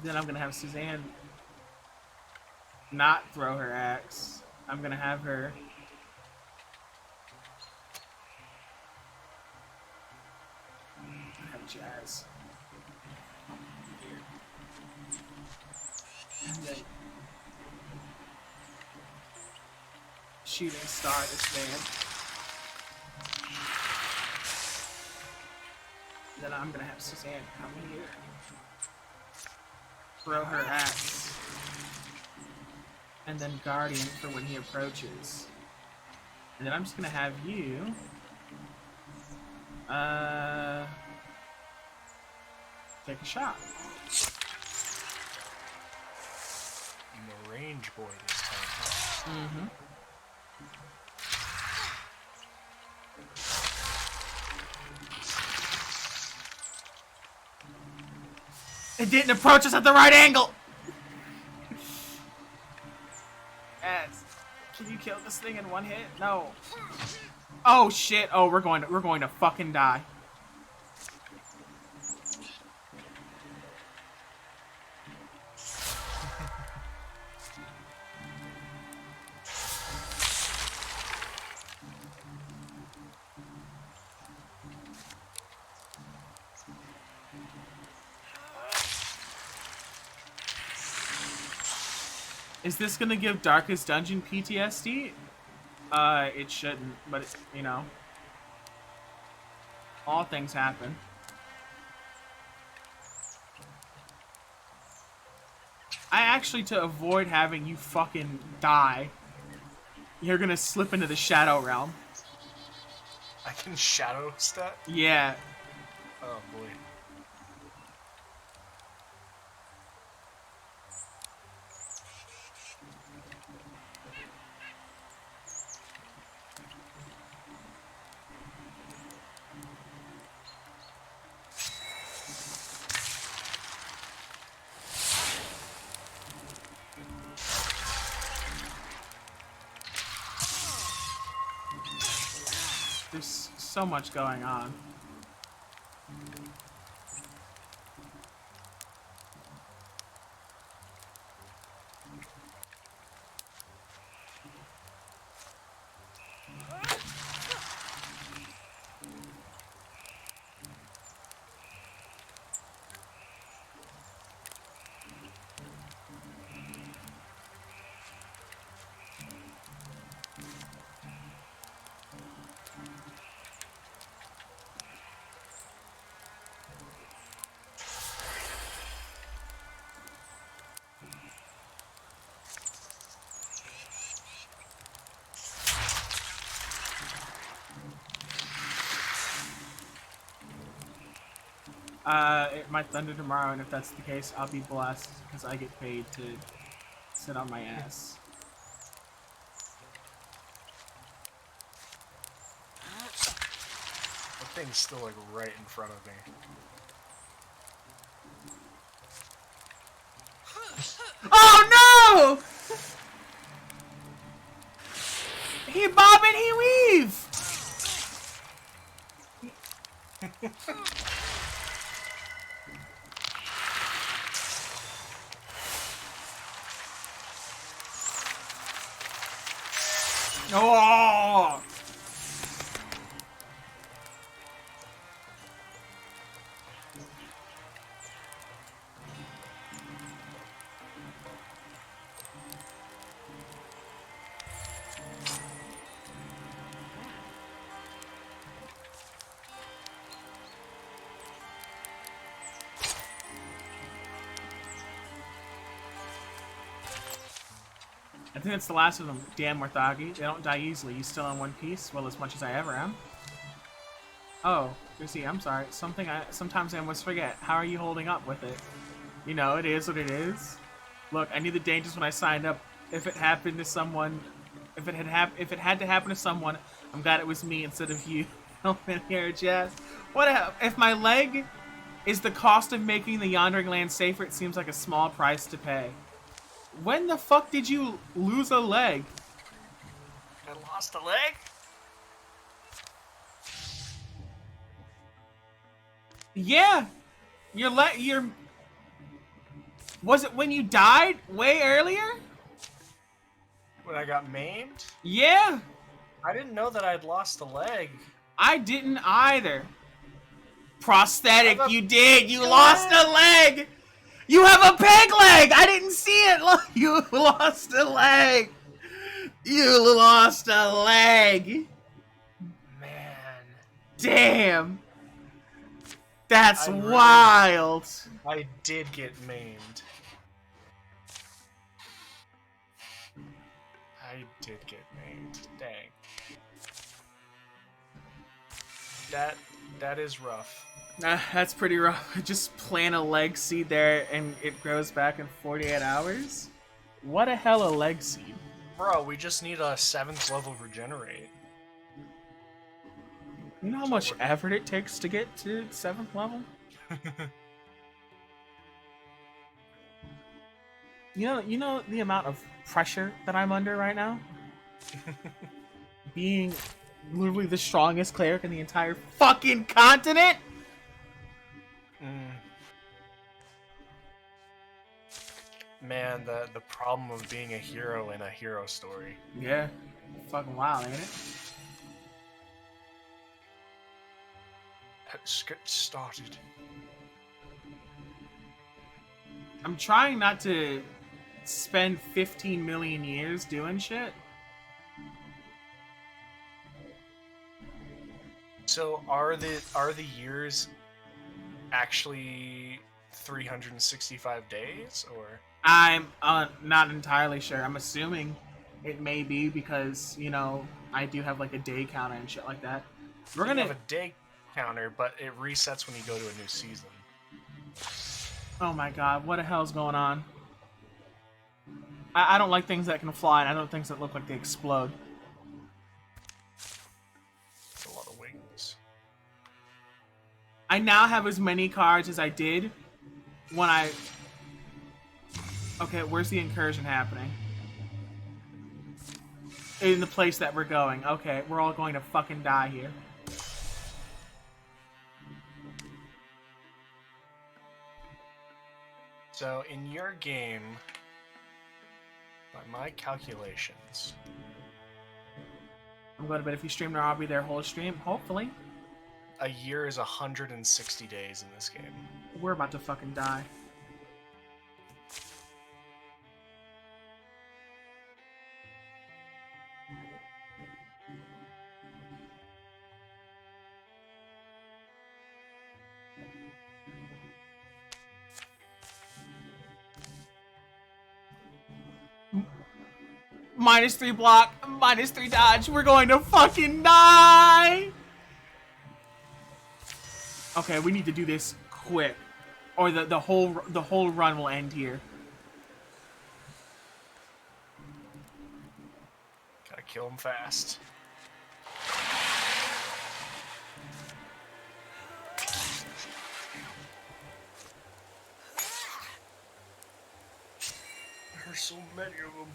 Then I'm gonna have Suzanne not throw her axe. I'm gonna have her have Jazz. And then shooting star this man. Then I'm gonna have Suzanne come here. Throw her axe. And then Guardian for when he approaches. And then I'm just gonna have you Take a shot.
I'm a range boy this time, huh?
Mm-hmm. It didn't approach us at the right angle! Yes. Can you kill this thing in one hit? No. Oh shit. Oh, we're going to fucking die. Is this gonna give Darkest Dungeon PTSD? It shouldn't, but it, you know, all things happen. I actually, to avoid having you fucking die, you're gonna slip into the Shadow Realm.
I can shadow step?
Yeah.
Oh boy.
There's so much going on. It might thunder tomorrow, and if that's the case, I'll be blessed, because I get paid to sit on my ass.
That thing's still like right in front of me.
Oh no! He bob and he weave! Oh! I think that's the last of them. Damn, Morthagi. They don't die easily. You still in one piece? Well, as much as I ever am. Oh, Chrissy, I'm sorry. Sometimes I almost forget. How are you holding up with it? You know, it is what it is. Look, I knew the dangers when I signed up. If it happened to someone, if it had to happen to someone, I'm glad it was me instead of you. Helping here, Jazz. If my leg is the cost of making the Yondering Land safer? It seems like a small price to pay. When the fuck did you lose a leg?
I lost a leg?
Yeah. Was it when you died way earlier?
When I got maimed?
Yeah.
I didn't know that I'd lost a leg.
I didn't either. Prosthetic, you did. You lost a leg. You have a peg leg! I didn't see it! Look, you lost a leg! You lost a leg!
Man.
Damn! That's wild!
I did get maimed. I did get maimed. Dang. That is rough.
That's pretty rough. Just plant a leg seed there and it grows back in 48 hours? What a hell a leg seed.
Bro, we just need a 7th level regenerate.
You know how much effort it takes to get to 7th level? You know the amount of pressure that I'm under right now? Being literally the strongest cleric in the entire fucking continent?
Man, the problem of being a hero in a hero story.
Yeah. Fucking wild, ain't it?
Let's get started.
I'm trying not to spend 15 million years doing shit.
So are the years actually 365 days, or?
I'm not entirely sure. I'm assuming it may be because, you know, I do have like a day counter and shit like that. We're gonna
have a day counter, but it resets when you go to a new season.
Oh my god, what the hell's going on? I don't like things that can fly, and I don't like things that look like they explode.
That's a lot of wings.
I now have as many cards as I did when I... Okay, where's the incursion happening? In the place that we're going. Okay, we're all going to fucking die here.
So, in your game, by my calculations...
I'm going to bet if you stream there, I'll be there whole stream, hopefully.
A year is 160 days in this game.
We're about to fucking die. -3 block, -3 dodge. We're going to fucking die. Okay, we need to do this quick, or the whole run will end here.
Gotta kill him fast. There's so many of them.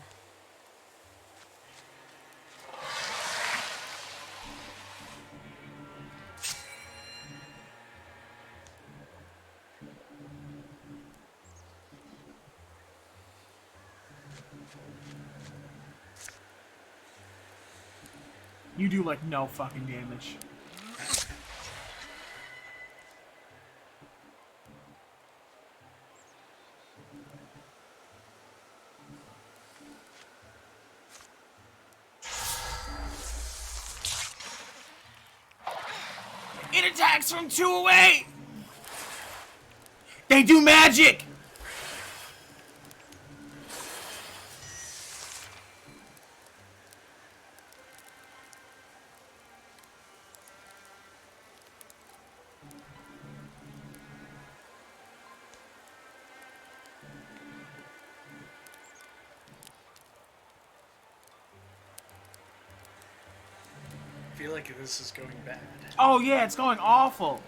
You do like no fucking damage. It attacks from 2 away! They do magic!
I feel like this is going bad.
Oh yeah, it's going awful.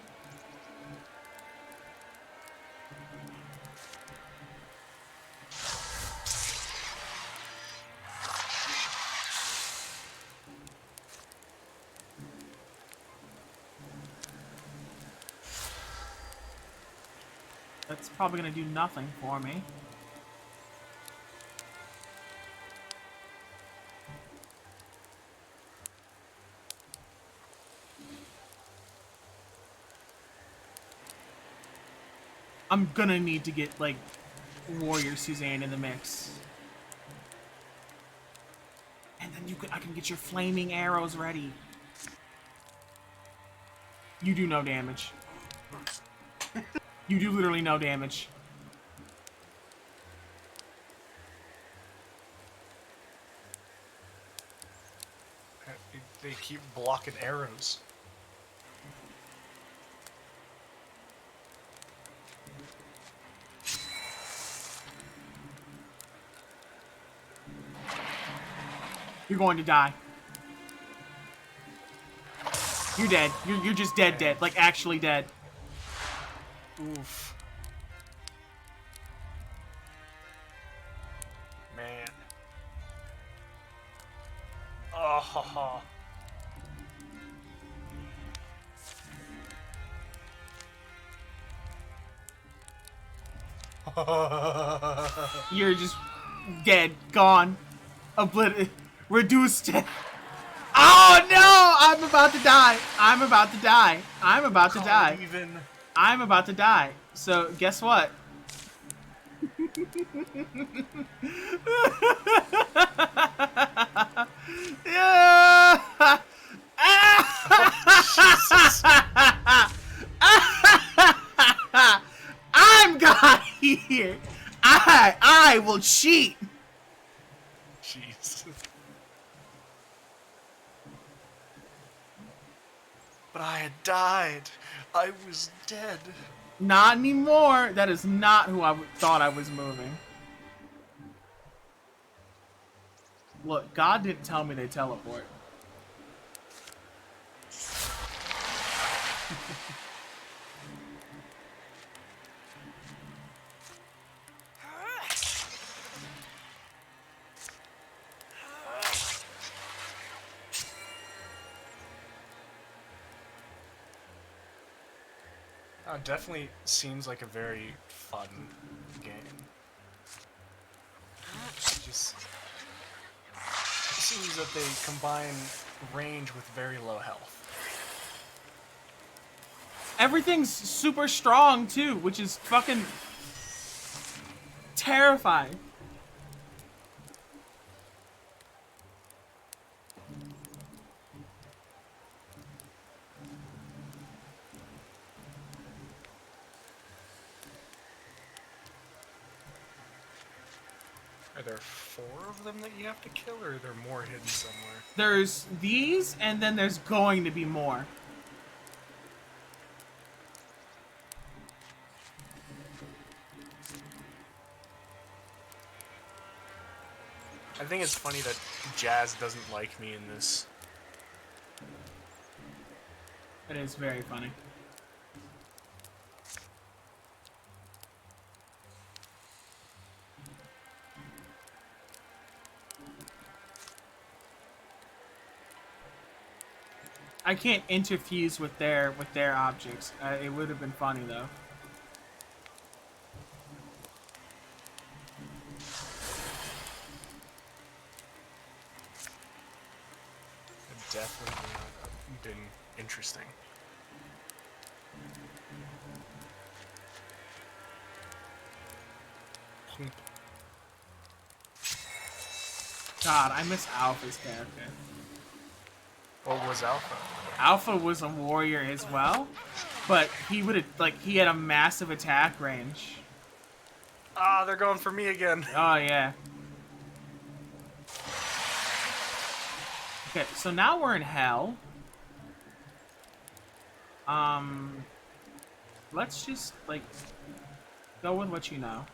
That's probably gonna do nothing for me. I'm gonna need to get, like, Warrior Suzanne in the mix. And then I can get your flaming arrows ready. You do no damage. You do literally no damage.
They keep blocking arrows.
You're going to die. You're dead. You're just dead, dead. Like, actually dead.
Oof. Man. Oh, ha, ha.
You're just dead, gone, reduced. Oh no! I'm about to die. I'm about to die. I'm about to die.
Even.
I'm about to die. So guess what? Yeah. I'm God here. I will cheat.
Jeez. But I had died. I was dead.
Not anymore. That is not who I thought I was moving. Look, God didn't tell me they teleport.
Definitely seems like a very fun game. Just it seems that they combine range with very low health.
Everything's super strong too, which is fucking terrifying.
Are there 4 of them that you have to kill, or are there more hidden somewhere?
There's these, and then there's going to be more.
I think it's funny that Jazz doesn't like me in this.
It is very funny. I can't interfuse with their objects. It would have been funny though.
It's definitely been interesting.
God, I miss Alpha's character.
What was Alpha?
Alpha was a warrior as well, but he would have he had a massive attack range.
Ah, they're going for me again.
Oh yeah. Okay, so now we're in hell. Let's just go with what you know.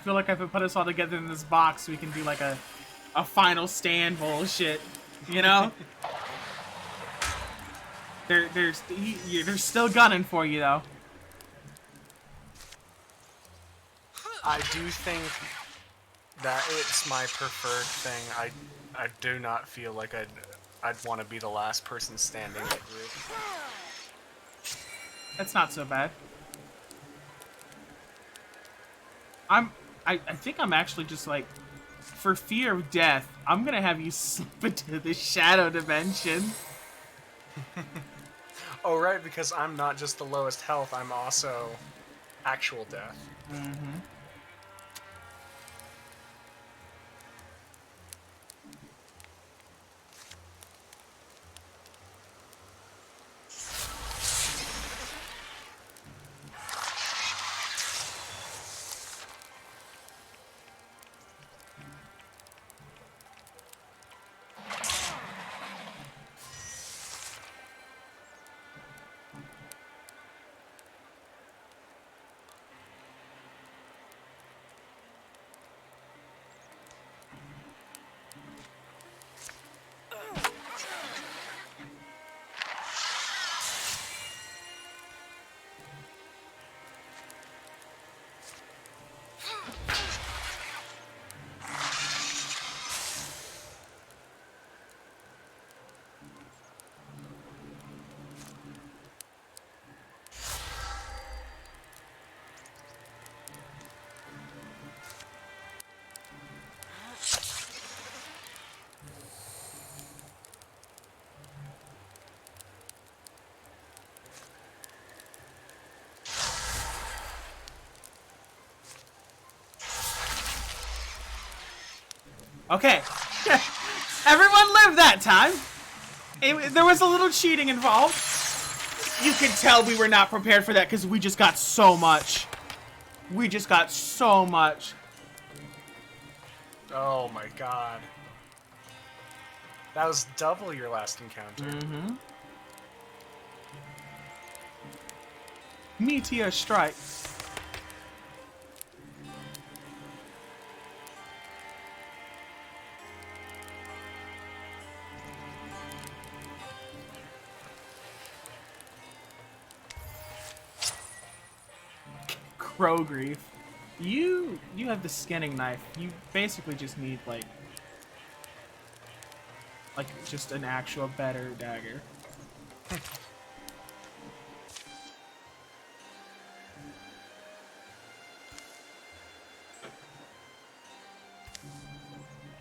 feel like if I put us all together in this box, we can do like a final stand bullshit, you know? They're still gunning for you though.
I do think that it's my preferred thing. I do not feel like I'd want to be the last person standing in the group.
That's not so bad. I think I'm actually just like, for fear of death, I'm gonna have you slip into the shadow dimension.
Oh, right, because I'm not just the lowest health, I'm also actual death.
Mm-hmm. Okay. Everyone lived that time. There was a little cheating involved. You can tell we were not prepared for that because we just got so much. We just got so much.
Oh my god. That was double your last encounter.
Mm-hmm. Meteor strike. Crowgrief. You have the skinning knife. You basically just need like just an actual better dagger.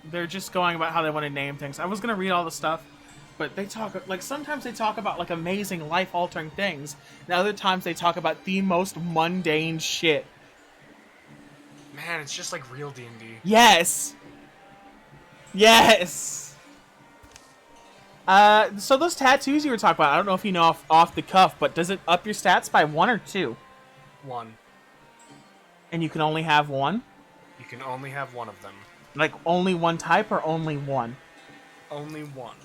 They're just going about how they want to name things. I was gonna read all the stuff, but they talk like sometimes they talk about like amazing life-altering things, and other times they talk about the most mundane shit.
Man, it's just like real D&D.
Yes. Yes. So those tattoos you were talking about, I don't know if you know off the cuff, but does it up your stats by 1 or 2?
1.
And you can only have one?
You can only have one of them.
Like only one type or only one?
Only one.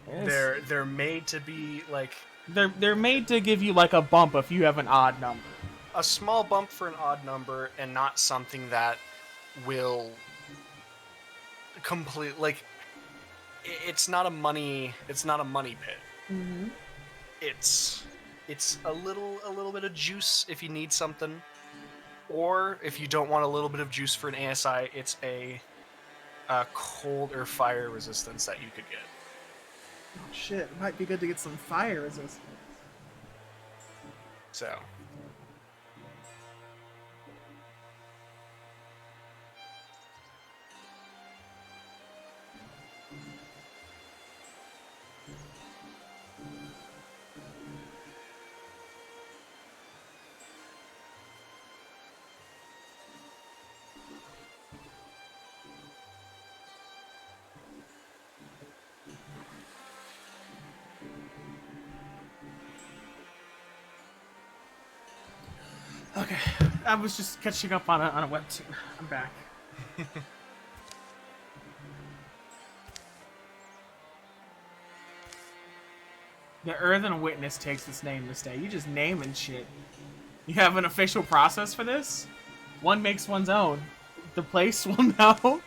Yes.
They're made to be like
They're made to give you like a bump if you have an odd number.
a small bump for an odd number, and not something that will complete like it's not a money pit.
Mm-hmm.
It's a little bit of juice if you need something, or if you don't want a little bit of juice for an ASI, it's a cold or fire resistance that you could get.
Oh shit, it might be good to get some fire resistance.
So
Okay, I was just catching up on a webtoon. I'm back. The Earthen Witness takes its name this day. You just naming shit. You have an official process for this? One makes one's own. The place will know.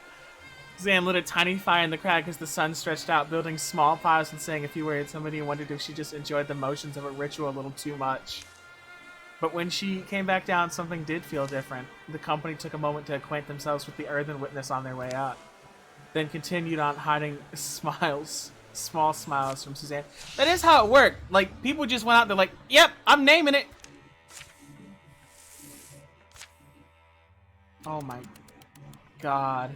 Zan lit a tiny fire in the crack as the sun stretched out, building small fires and saying a few words. Somebody wondered if she just enjoyed the motions of a ritual a little too much. But when she came back down, something did feel different. The company took a moment to acquaint themselves with the earthen witness on their way up, then continued on, hiding smiles, small smiles from Suzanne. That is how it worked. Like, people just went out, they're like, yep, I'm naming it. Oh my god.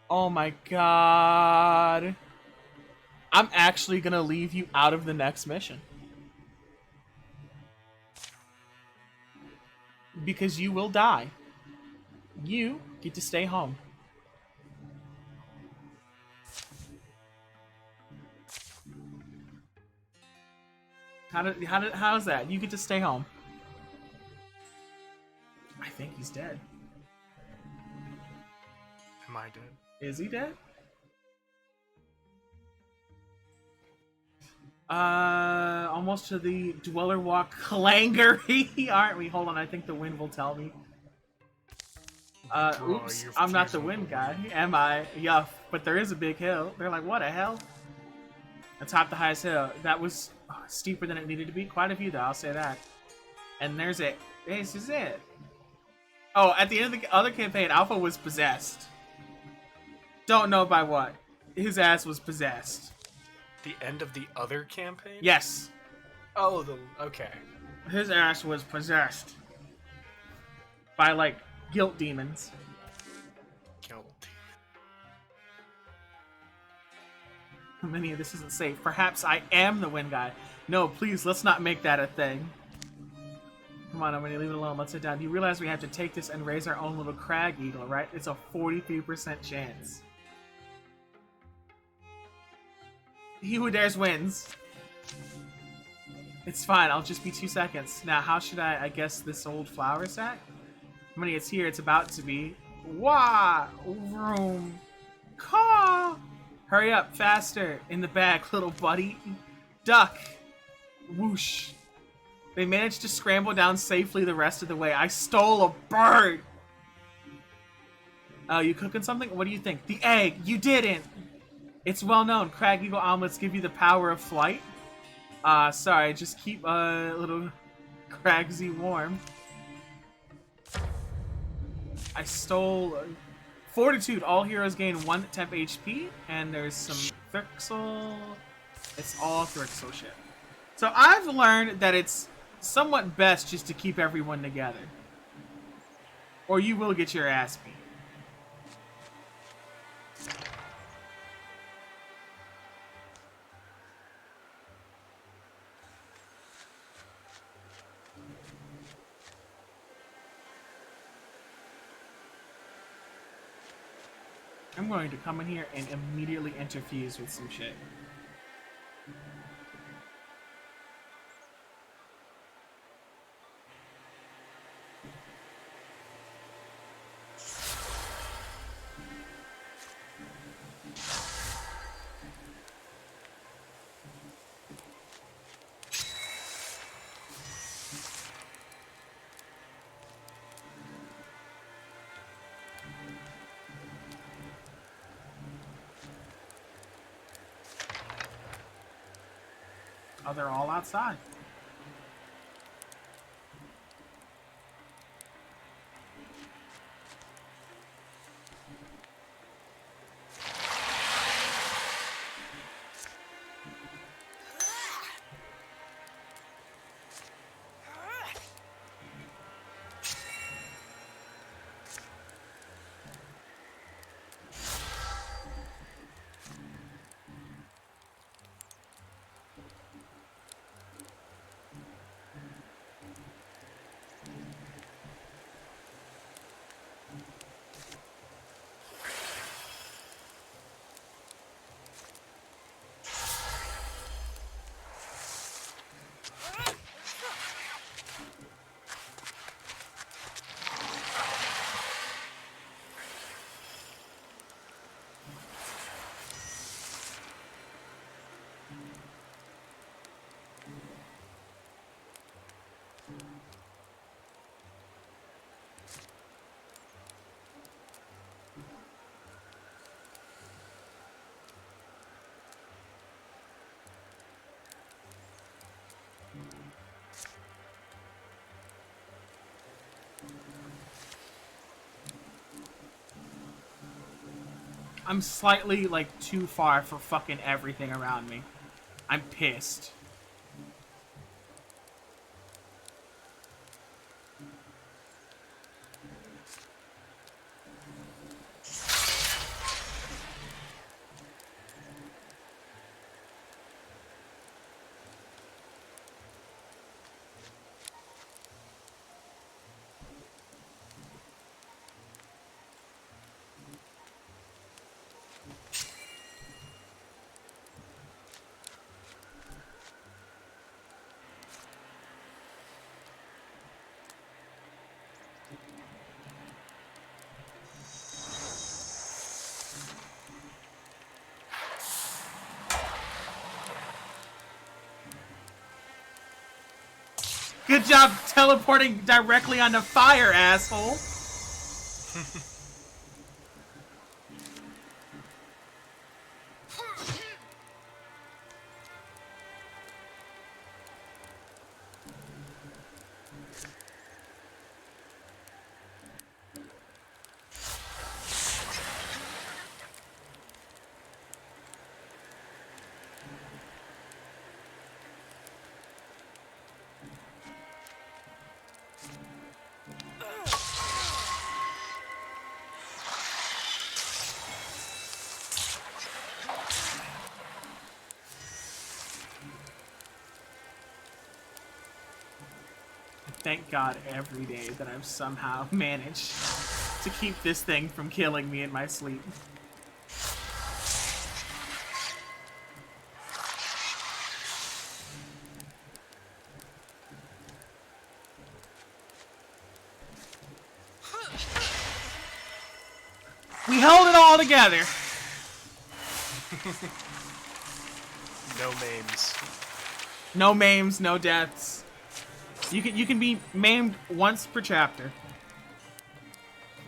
Oh my god. I'm actually gonna leave you out of the next mission. Because you will die. You get to stay home. How's that? You get to stay home. I think he's dead.
Am I dead?
Is he dead? Almost to the Dweller Walk Clangery, aren't we? Hold on, I think the wind will tell me. Oops, I'm not the wind guy, am I? Yuff, but there is a big hill. They're like, what the hell? Atop the highest hill. That was steeper than it needed to be. Quite a few, though, I'll say that. And there's it. This is it. Oh, at the end of the other campaign, Alpha was possessed. Don't know by what. His ass was possessed.
The end of the other campaign?
Yes.
Oh, okay.
His ass was possessed. By, like, guilt demons.
Guilt.
Many of this isn't safe. Perhaps I am the wind guy. No, please, let's not make that a thing. Come on, I'm gonna leave it alone. Let's sit down. Do you realize we have to take this and raise our own little crag eagle, right? It's a 43% chance. He who dares wins. It's fine, I'll just be 2 seconds. Now, how should I guess this old flour sack? When it's here, it's about to be. Wah! Vroom. Caw! Hurry up, faster. In the bag, little buddy. Duck. Whoosh. They managed to scramble down safely the rest of the way. I stole a bird! Oh, you cooking something? What do you think? The egg! You didn't! It's well known. Crag Eagle omelets give you the power of flight. Sorry, just keep a little Cragsy warm. I stole Fortitude. All heroes gain 1 temp HP, and there's some Thrixel. It's all Thrixel shit. So I've learned that it's somewhat best just to keep everyone together, or you will get your ass beat. I'm going to come in here and immediately interfuse with some shit. Oh, they're all outside. I'm slightly, like, too far for fucking everything around me. I'm pissed. Good job teleporting directly onto fire, asshole. Thank God every day that I've somehow managed to keep this thing from killing me in my sleep. We held it all together.
No maims.
No maims, no deaths. You can be maimed once per chapter.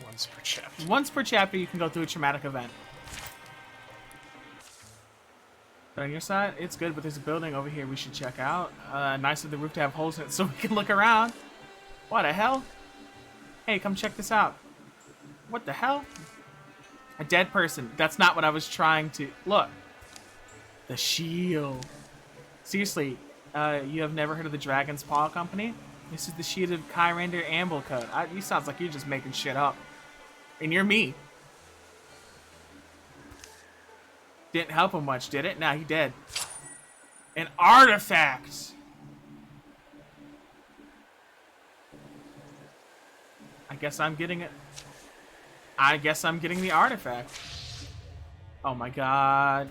Once per chapter.
Once per chapter, you can go through a traumatic event. But on your side, it's good, but there's a building over here we should check out. Nice of the roof to have holes in it so we can look around. What the hell? Hey, come check this out. What the hell? A dead person. That's not what I was trying to... Look. The shield. Seriously, you have never heard of the Dragon's Paw Company? This is the shield of Kyrander Amble Code. You sounds like you're just making shit up. And you're me. Didn't help him much, did it? Nah, he dead. An artifact! I guess I'm getting it. I guess I'm getting the artifact. Oh my god.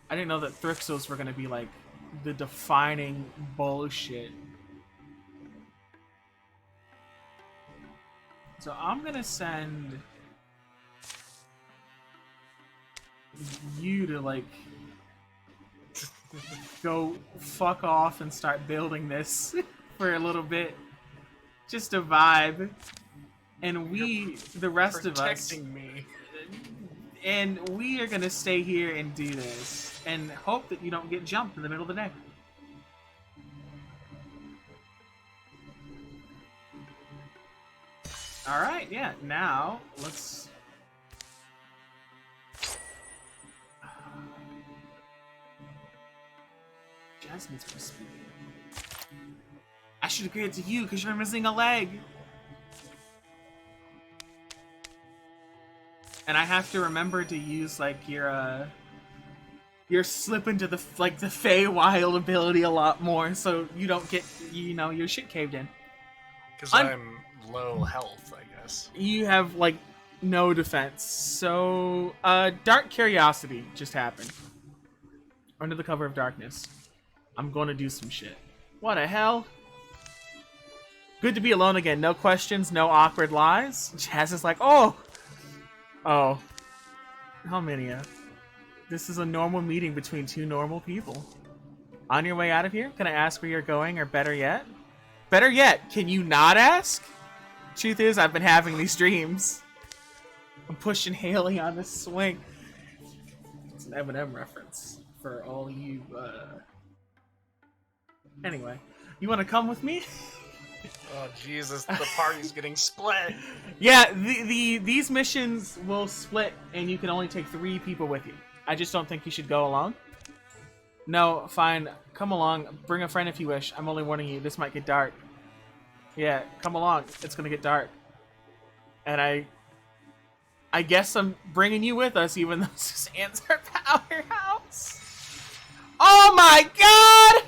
I didn't know that Thrixos were gonna be like the defining bullshit. So I'm gonna send you to like go fuck off and start building this for a little bit. Just a vibe. And we, the rest of us,
Protecting me.
and we are gonna stay here and do this and hope that you don't get jumped in the middle of the day. Alright, yeah, now let's... Jasmine's for speed. I should agree it to you because you're missing a leg. And I have to remember to use like your slip into the like the Feywild ability a lot more, so you don't get your shit caved in.
Because I'm low health, I guess.
You have like no defense. So Dark Curiosity just happened. Under the cover of darkness. I'm gonna do some shit. What the hell? Good to be alone again. No questions, no awkward lies. Jazz is like, oh. How many? This is a normal meeting between two normal people. On your way out of here, can I ask where you're going, or better yet? Better yet, can you not ask? Truth is, I've been having these dreams. I'm pushing Haley on this swing. It's an Eminem reference for all you, Anyway, you want to come with me?
Oh Jesus, the party's getting split.
Yeah, these missions will split, and you can only take 3 people with you. I just don't think you should go alone. No, fine. Come along. Bring a friend if you wish. I'm only warning you. This might get dark. Yeah, come along. It's gonna get dark. And I guess I'm bringing you with us, even though Suzanne's our powerhouse. Oh my god!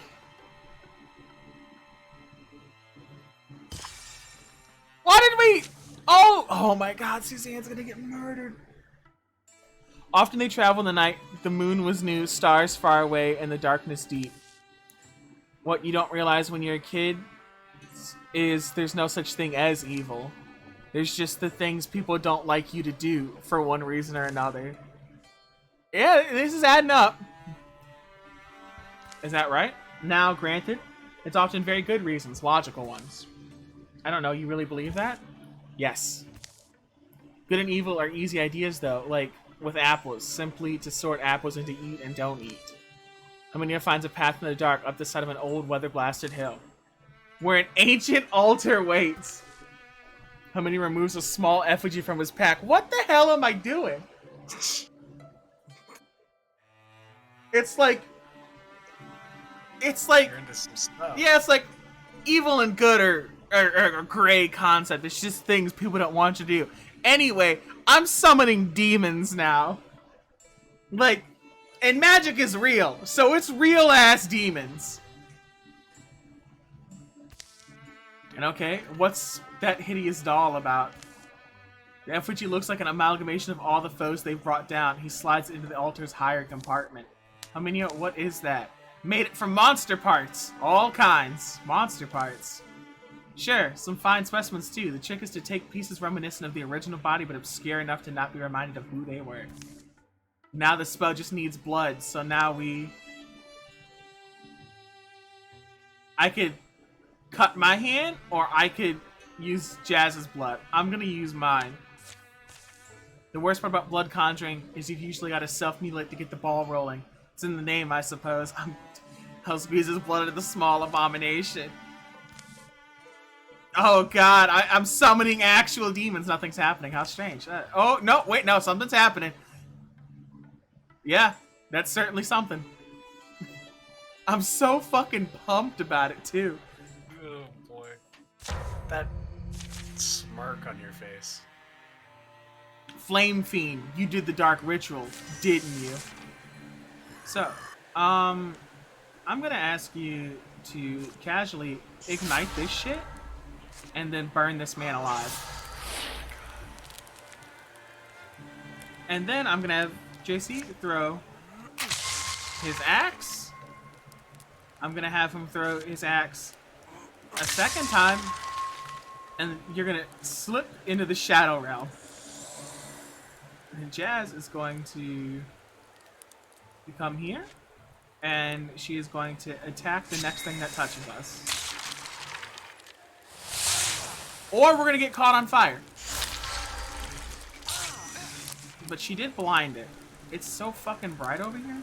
Why did we... Oh my god, Suzanne's gonna get murdered. Often they travel in the night. The moon was new, stars far away, and the darkness deep. What you don't realize when you're a kid is there's no such thing as evil. There's just the things people don't like you to do for one reason or another. Yeah, this is adding up. Is that right? Now, granted, it's often very good reasons, logical ones. I don't know, you really believe that? Yes. Good and evil are easy ideas, though, like with apples, simply to sort apples into eat and don't eat. Herminia finds a path in the dark up the side of an old weather-blasted hill, where an ancient altar waits. Herminia removes a small effigy from his pack. What the hell am I doing? It's like...
You're into some stuff.
Yeah, it's like evil and good are a gray concept. It's just things people don't want you to do. Anyway, I'm summoning demons now. Like, and magic is real, so it's real-ass demons. And okay, what's that hideous doll about? The effigy looks like an amalgamation of all the foes they've brought down. He slides into the altar's higher compartment. Herminia, what is that? Made it from monster parts. All kinds. Monster parts. Sure, some fine specimens too. The trick is to take pieces reminiscent of the original body, but obscure enough to not be reminded of who they were. Now the spell just needs blood, so now I could cut my hand, or I could use Jazz's blood. I'm gonna use mine. The worst part about blood conjuring is you've usually got to self-mutilate to get the ball rolling. It's in the name, I suppose. I'll squeeze his blood into the small abomination. Oh god, I'm summoning actual demons. Nothing's happening. How strange. Oh, no, wait, no, something's happening. Yeah, that's certainly something. I'm so fucking pumped about it, too.
Oh, boy. That smirk on your face.
Flame Fiend, you did the dark ritual, didn't you? So, I'm gonna ask you to casually ignite this shit and then burn this man alive. And then I'm gonna have JC throw his axe. I'm gonna have him throw his axe a second time, and you're gonna slip into the Shadow Realm. And Jazz is going to come here, and she is going to attack the next thing that touches us. Or we're gonna get caught on fire. But she did blind it. It's so fucking bright over here.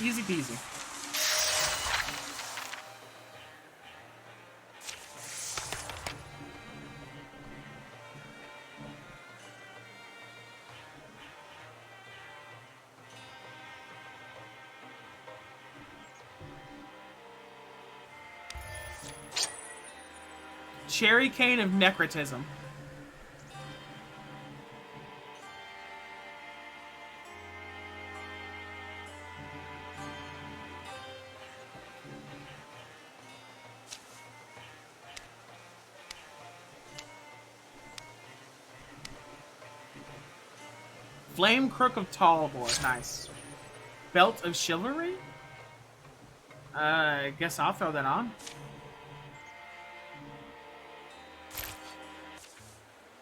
Easy peasy. Cherry Cane of Necrotism. Flame Crook of Tallboard. Nice. Belt of Chivalry? I guess I'll throw that on.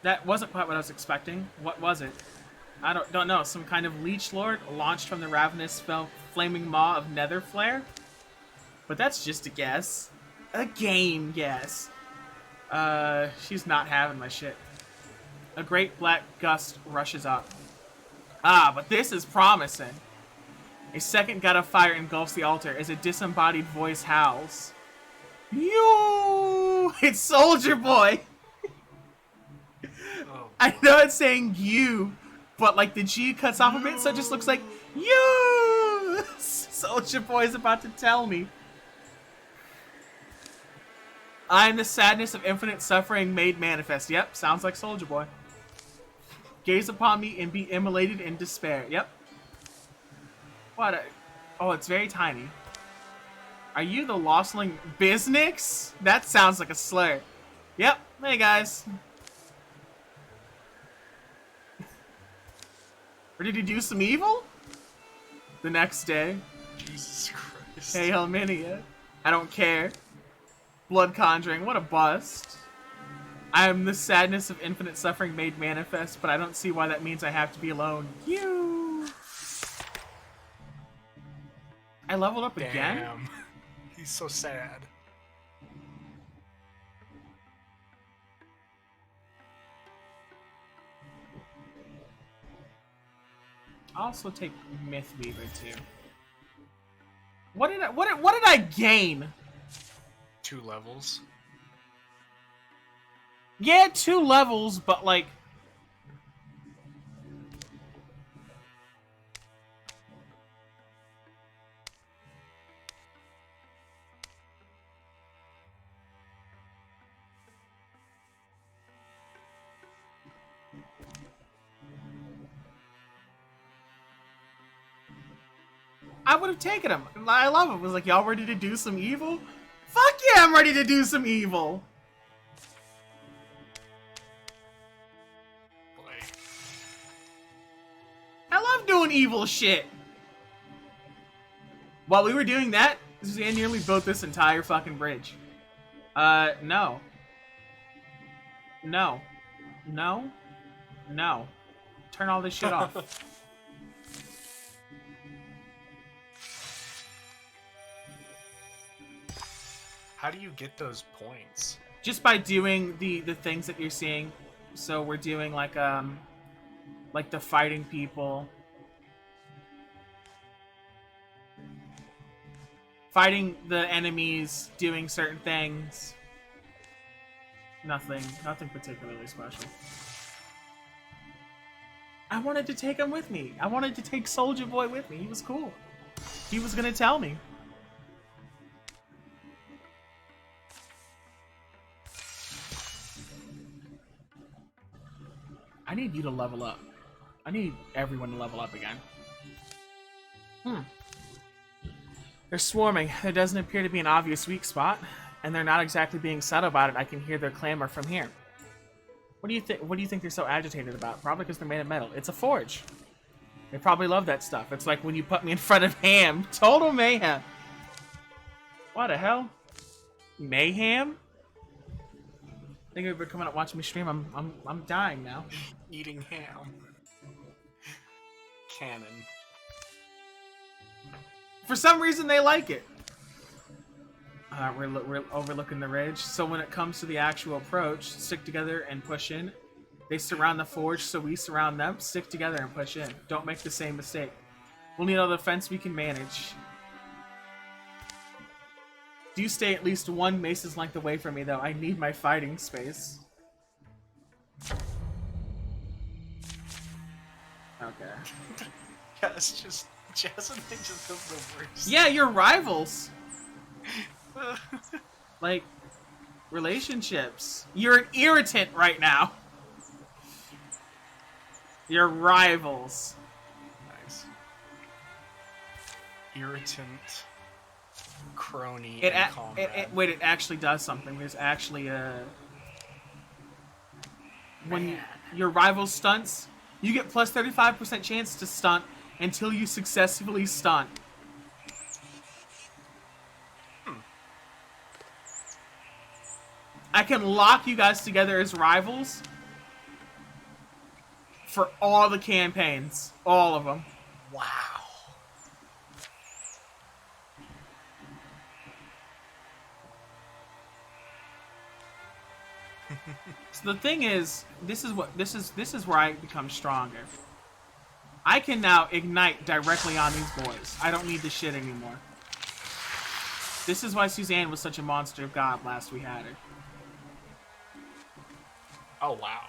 That wasn't quite what I was expecting. What was it? I don't know. Some kind of Leech Lord launched from the ravenous flaming maw of Nether Flare? But that's just a guess. A game guess. She's not having my shit. A great black gust rushes up. Ah, but this is promising. A second gut of fire engulfs the altar as a disembodied voice howls. You! It's Soldier Boy!
Oh.
I know it's saying you, but like the G cuts off a bit, so it just looks like you! Soldier Boy is about to tell me. I am the sadness of infinite suffering made manifest. Yep, sounds like Soldier Boy. Gaze upon me and be immolated in despair. Yep. What a... Oh, it's very tiny. Are you the Lostling Biznix? That sounds like a slur. Yep. Hey, guys. Ready to do some evil? The next day.
Jesus Christ.
Hey, Helminia. I don't care. Blood conjuring. What a bust. I am the sadness of infinite suffering made manifest, but I don't see why that means I have to be alone. You. I leveled up again?
Damn. He's so sad.
I'll also take Myth Weaver too. What did I gain?
2 levels.
Yeah, 2 levels, but like I would have taken him. I love him. It was like, y'all ready to do some evil? Fuck yeah, I'm ready to do some evil.
Boy.
I love doing evil shit. While we were doing that, Suzanne nearly built this entire fucking bridge. No. No. No. No. Turn all this shit off.
How do you get those points?
Just by doing the things that you're seeing. So we're doing like the fighting people. Fighting the enemies, doing certain things. Nothing particularly special. I wanted to take him with me. I wanted to take Soldier Boy with me. He was cool. He was gonna tell me. I need you to level up. I need everyone to level up again. They're swarming. There doesn't appear to be an obvious weak spot, and they're not exactly being subtle about it. I can hear their clamor from here. What do you think? What do you think they're so agitated about? Probably because they're made of metal. It's a forge. They probably love that stuff. It's like when you put me in front of Ham. Total mayhem. What the hell? Mayhem? I think if you're coming up watching me stream, I'm dying now.
Eating ham. Cannon.
For some reason, they like it. We're overlooking the ridge, so when it comes to the actual approach, stick together and push in. They surround the forge, so we surround them. Stick together and push in. Don't make the same mistake. We'll need all the defense we can manage. Do stay at least 1 mace's length away from me, though. I need my fighting space. Okay.
Yeah, it's just Jasmine just does the worst.
Yeah, you're rivals. Like, relationships. You're an irritant right now. You're rivals.
Nice. Irritant. Crony
It,
in combat.
wait, it actually does something. There's actually a... When your rival stunts, you get plus 35% chance to stunt until you successfully stunt. I can lock you guys together as rivals for all the campaigns. All of them.
Wow.
So the thing is, this is where I become stronger. I can now ignite directly on these boys. I don't need the shit anymore. This is why Suzanne was such a monster of God last we had her.
Oh, wow.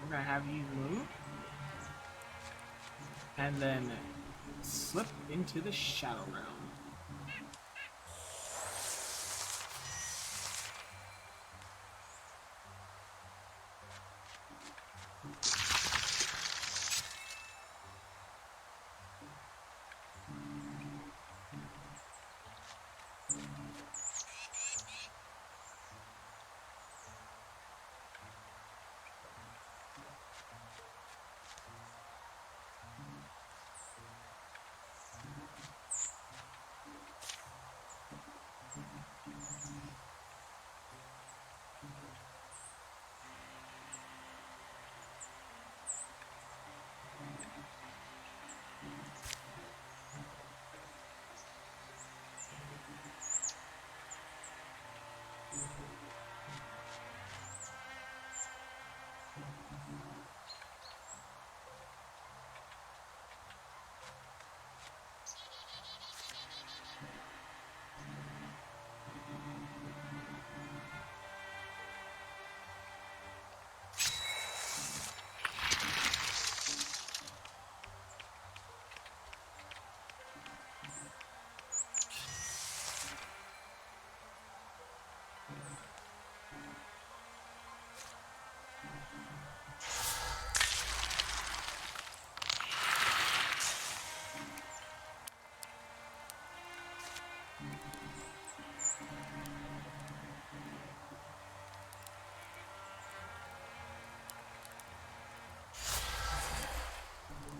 We're gonna have you move. And then slip into the Shadow Realm.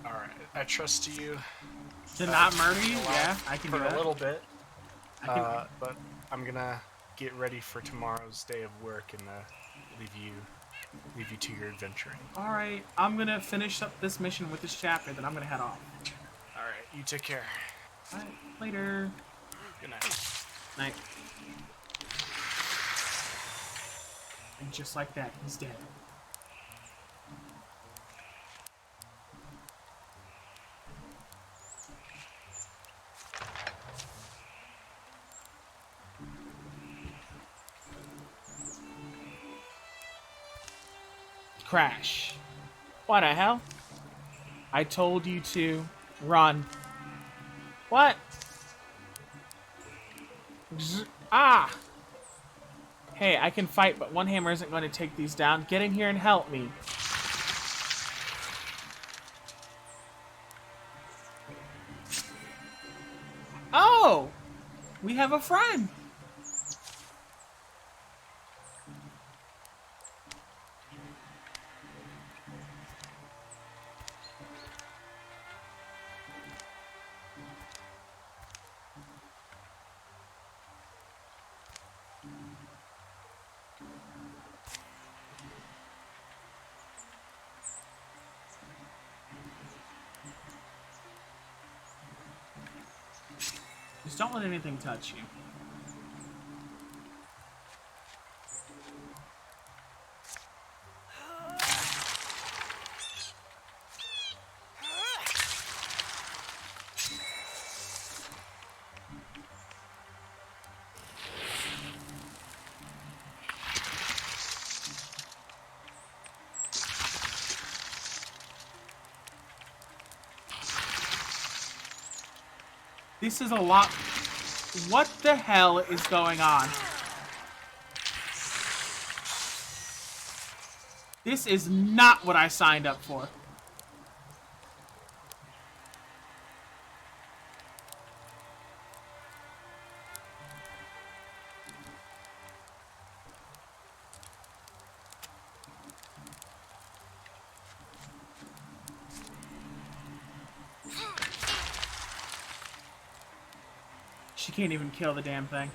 Alright, I trust you.
To not murder you? Yeah, I can do
for
that.
a little bit.
I can,
But I'm gonna get ready for tomorrow's day of work and leave you to your adventuring.
Alright, I'm gonna finish up this mission with this chapter, then I'm gonna head off.
Alright, you take care.
Alright, later.
Good night.
Night. And just like that, he's dead. Crash. What the hell? I told you to run. What? Ah! Hey, I can fight, but one hammer isn't going to take these down. Get in here and help me. Oh! We have a friend! Just don't let anything touch you. This is a lot. What the hell is going on? This is not what I signed up for. She can't even kill the damn thing.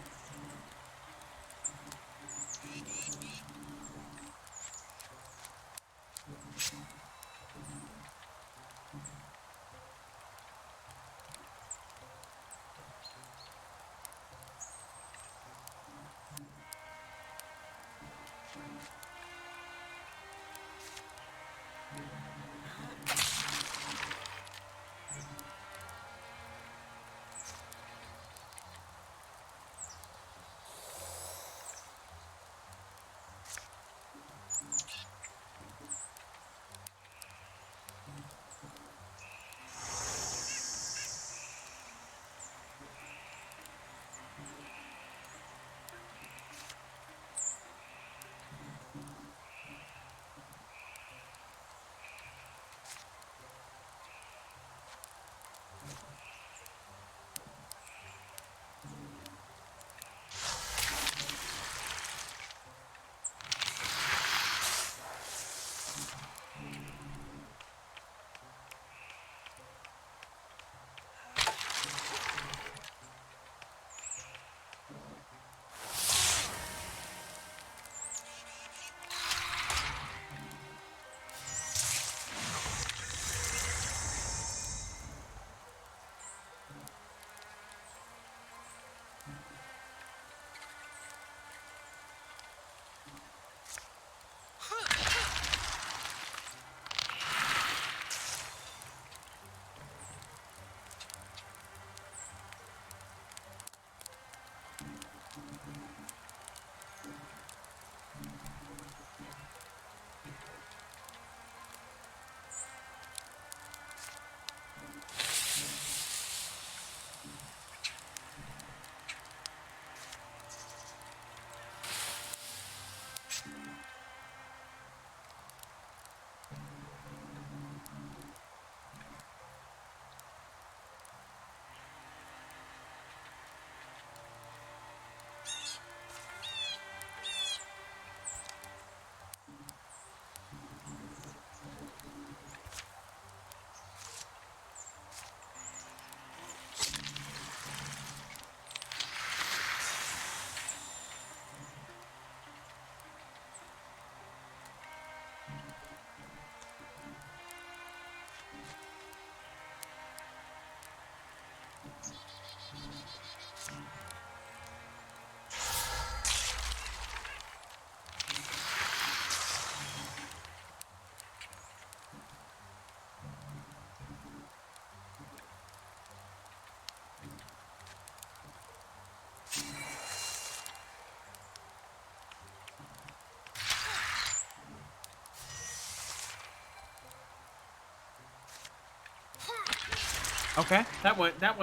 Okay, that went well.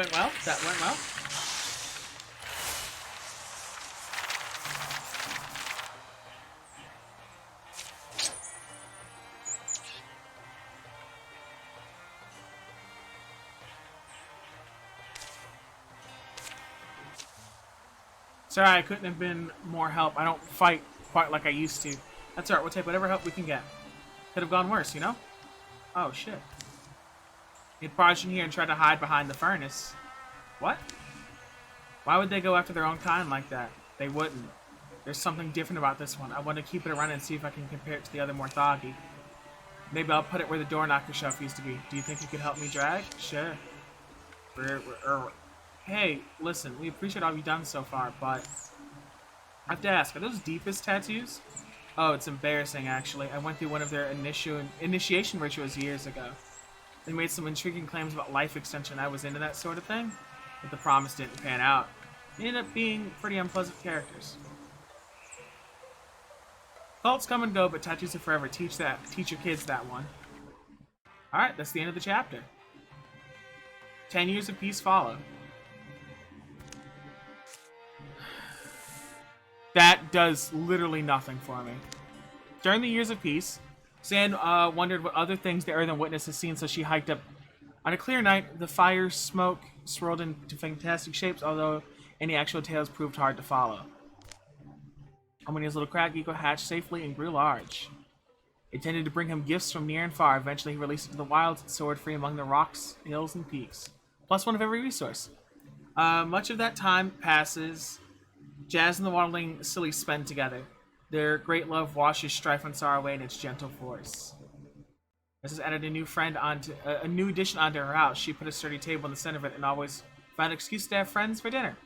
That went well. Sorry, I couldn't have been more help. I don't fight quite like I used to. That's alright, we'll take whatever help we can get. Could have gone worse, you know? Oh, shit. He'd barged in here and tried to hide behind the furnace. What? Why would they go after their own kind like that? They wouldn't. There's something different about this one. I want to keep it around and see if I can compare it to the other more thoggy. Maybe I'll put it where the door knocker shelf used to be. Do you think you could help me drag? Sure. Hey, listen, we appreciate all you've done so far, but I have to ask, are those deepest tattoos? Oh, it's embarrassing, actually. I went through one of their initiation rituals years ago. They made some intriguing claims about life extension. I was into that sort of thing, but the promise didn't pan out. They ended up being pretty unpleasant characters. Cults come and go, but tattoos are forever. Teach your kids that one. Alright, that's the end of the chapter. 10 years of peace follow. That does literally nothing for me. During the years of peace, Sand wondered what other things the Earthen Witness has seen, so she hiked up. On a clear night, the fire smoke swirled into fantastic shapes, although any actual tales proved hard to follow. Harmonia's little crag eagle hatched safely and grew large. It tended to bring him gifts from near and far. Eventually, he released it to the wilds and soared free among the rocks, hills, and peaks. Plus one of every resource. Much of that time passes. Jazz and the Waterling silly spend together. Their great love washes strife and sorrow away in its gentle force. This has added a new addition onto her house. She put a sturdy table in the center of it and always found an excuse to have friends for dinner.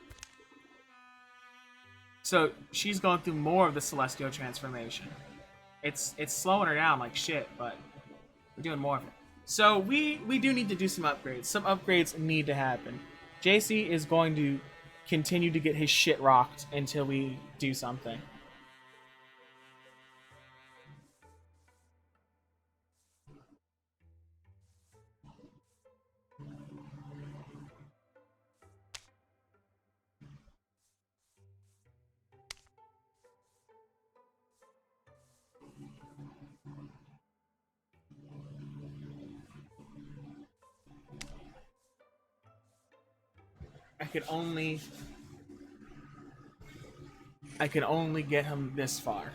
So she's going through more of the celestial transformation. It's slowing her down like shit, but we're doing more of it. So we do need to do some upgrades. Some upgrades need to happen. JC is going to continue to get his shit rocked until we do something. I can only get him this far.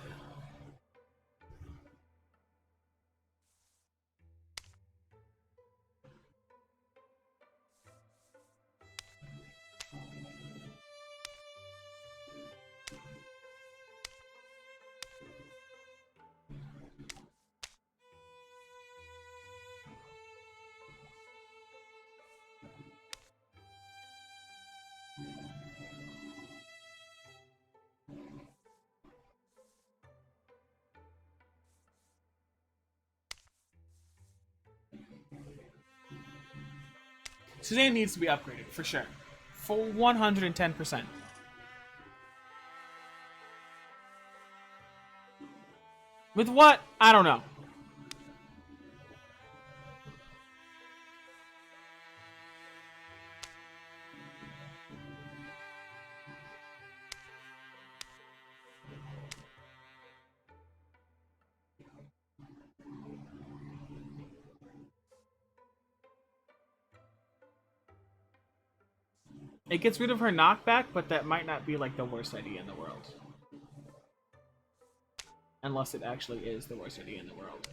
Suzanne needs to be upgraded, for sure. For 110%. With what? I don't know. It gets rid of her knockback, but that might not be like the worst idea in the world. Unless it actually is the worst idea in the world.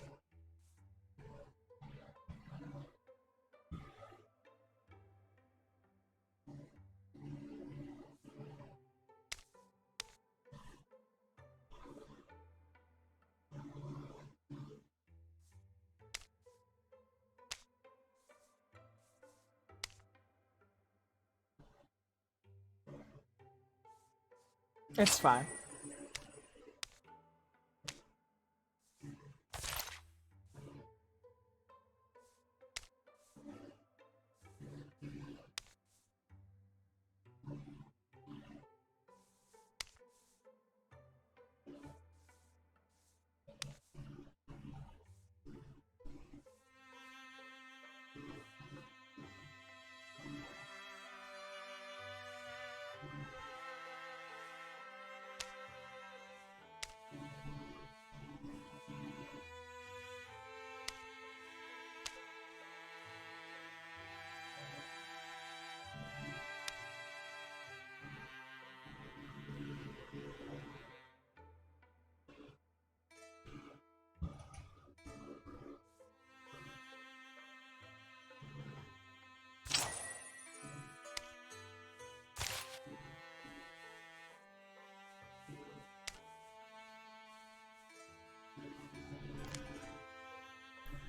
It's fine.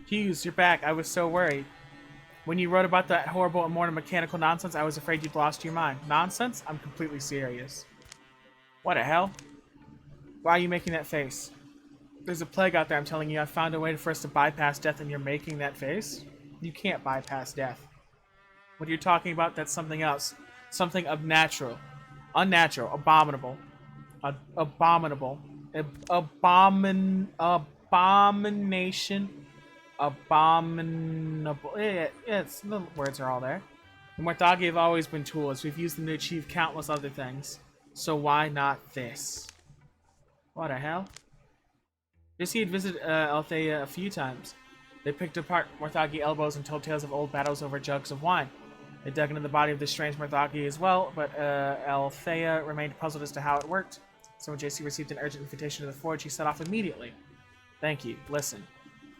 Hughes, you're back. I was so worried. When you wrote about that horrible immortal mechanical nonsense, I was afraid you'd lost your mind. Nonsense? I'm completely serious. What the hell? Why are you making that face? There's a plague out there, I'm telling you. I found a way for us to bypass death, and you're making that face? You can't bypass death. What you're talking about, that's something else. Something unnatural. Unnatural. Abominable. Abominable. Abomination. Abominable. It's the words are all there. The Morthagi have always been tools. We've used them to achieve countless other things. So why not this? What the hell? Jesse had visited Althea a few times. They picked apart Morthagi elbows and told tales of old battles over jugs of wine. They dug into the body of the strange Morthagi as well, but Althea remained puzzled as to how it worked. So when JC received an urgent invitation to the forge, he set off immediately. Thank you. Listen.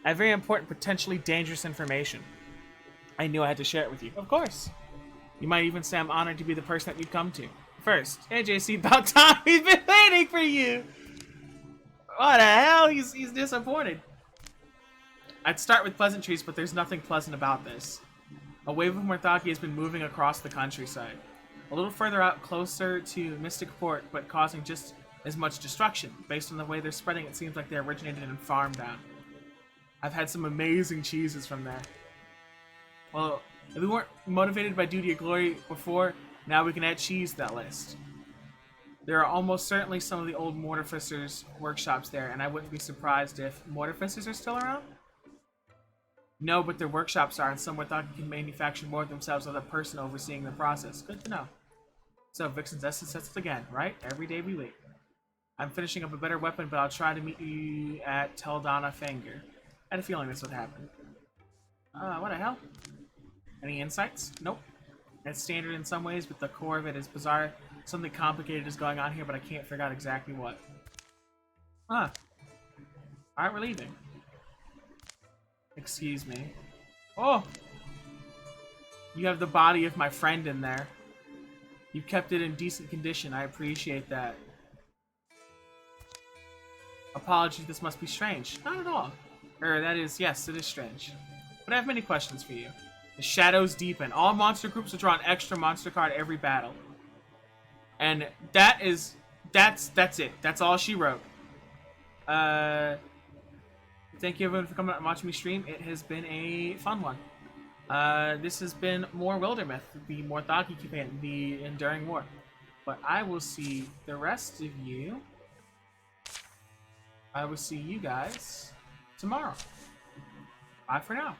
I have very important, potentially dangerous information. I knew I had to share it with you. Of course. You might even say I'm honored to be the person that you'd come to. First, hey JC, about time. We've been waiting for you. What the hell? He's disappointed. I'd start with pleasantries, but there's nothing pleasant about this. A wave of Morthaki has been moving across the countryside. A little further out, closer to Mystic Port, but causing just as much destruction. Based on the way they're spreading, it seems like they originated in Farmdown. I've had some amazing cheeses from there. Well, if we weren't motivated by duty or glory before, now we can add cheese to that list. There are almost certainly some of the old Mortificers' workshops there, and I wouldn't be surprised if Mortificers are still around? No, but their workshops are, and some Morthaki can manufacture more themselves with a person overseeing the process. Good to know. So, Vixen's essence sets it again, right? Every day we wait. I'm finishing up a better weapon, but I'll try to meet you at Teldana Finger. I had a feeling this would happen. What the hell? Any insights? Nope. It's standard in some ways, but the core of it is bizarre. Something complicated is going on here, but I can't figure out exactly what. Huh. Alright, we're leaving. Excuse me. Oh! You have the body of my friend in there. You've kept it in decent condition. I appreciate that. Apologies, this must be strange. Not at all. That is, yes, it is strange. But I have many questions for you. The shadows deepen. All monster groups will draw an extra monster card every battle. And that's it. That's all she wrote. Thank you everyone for coming out and watching me stream. It has been a fun one. This has been more Wildermyth, the Morthaki campaign, the Enduring War. But I will see the rest of you. I will see you guys tomorrow. Bye for now.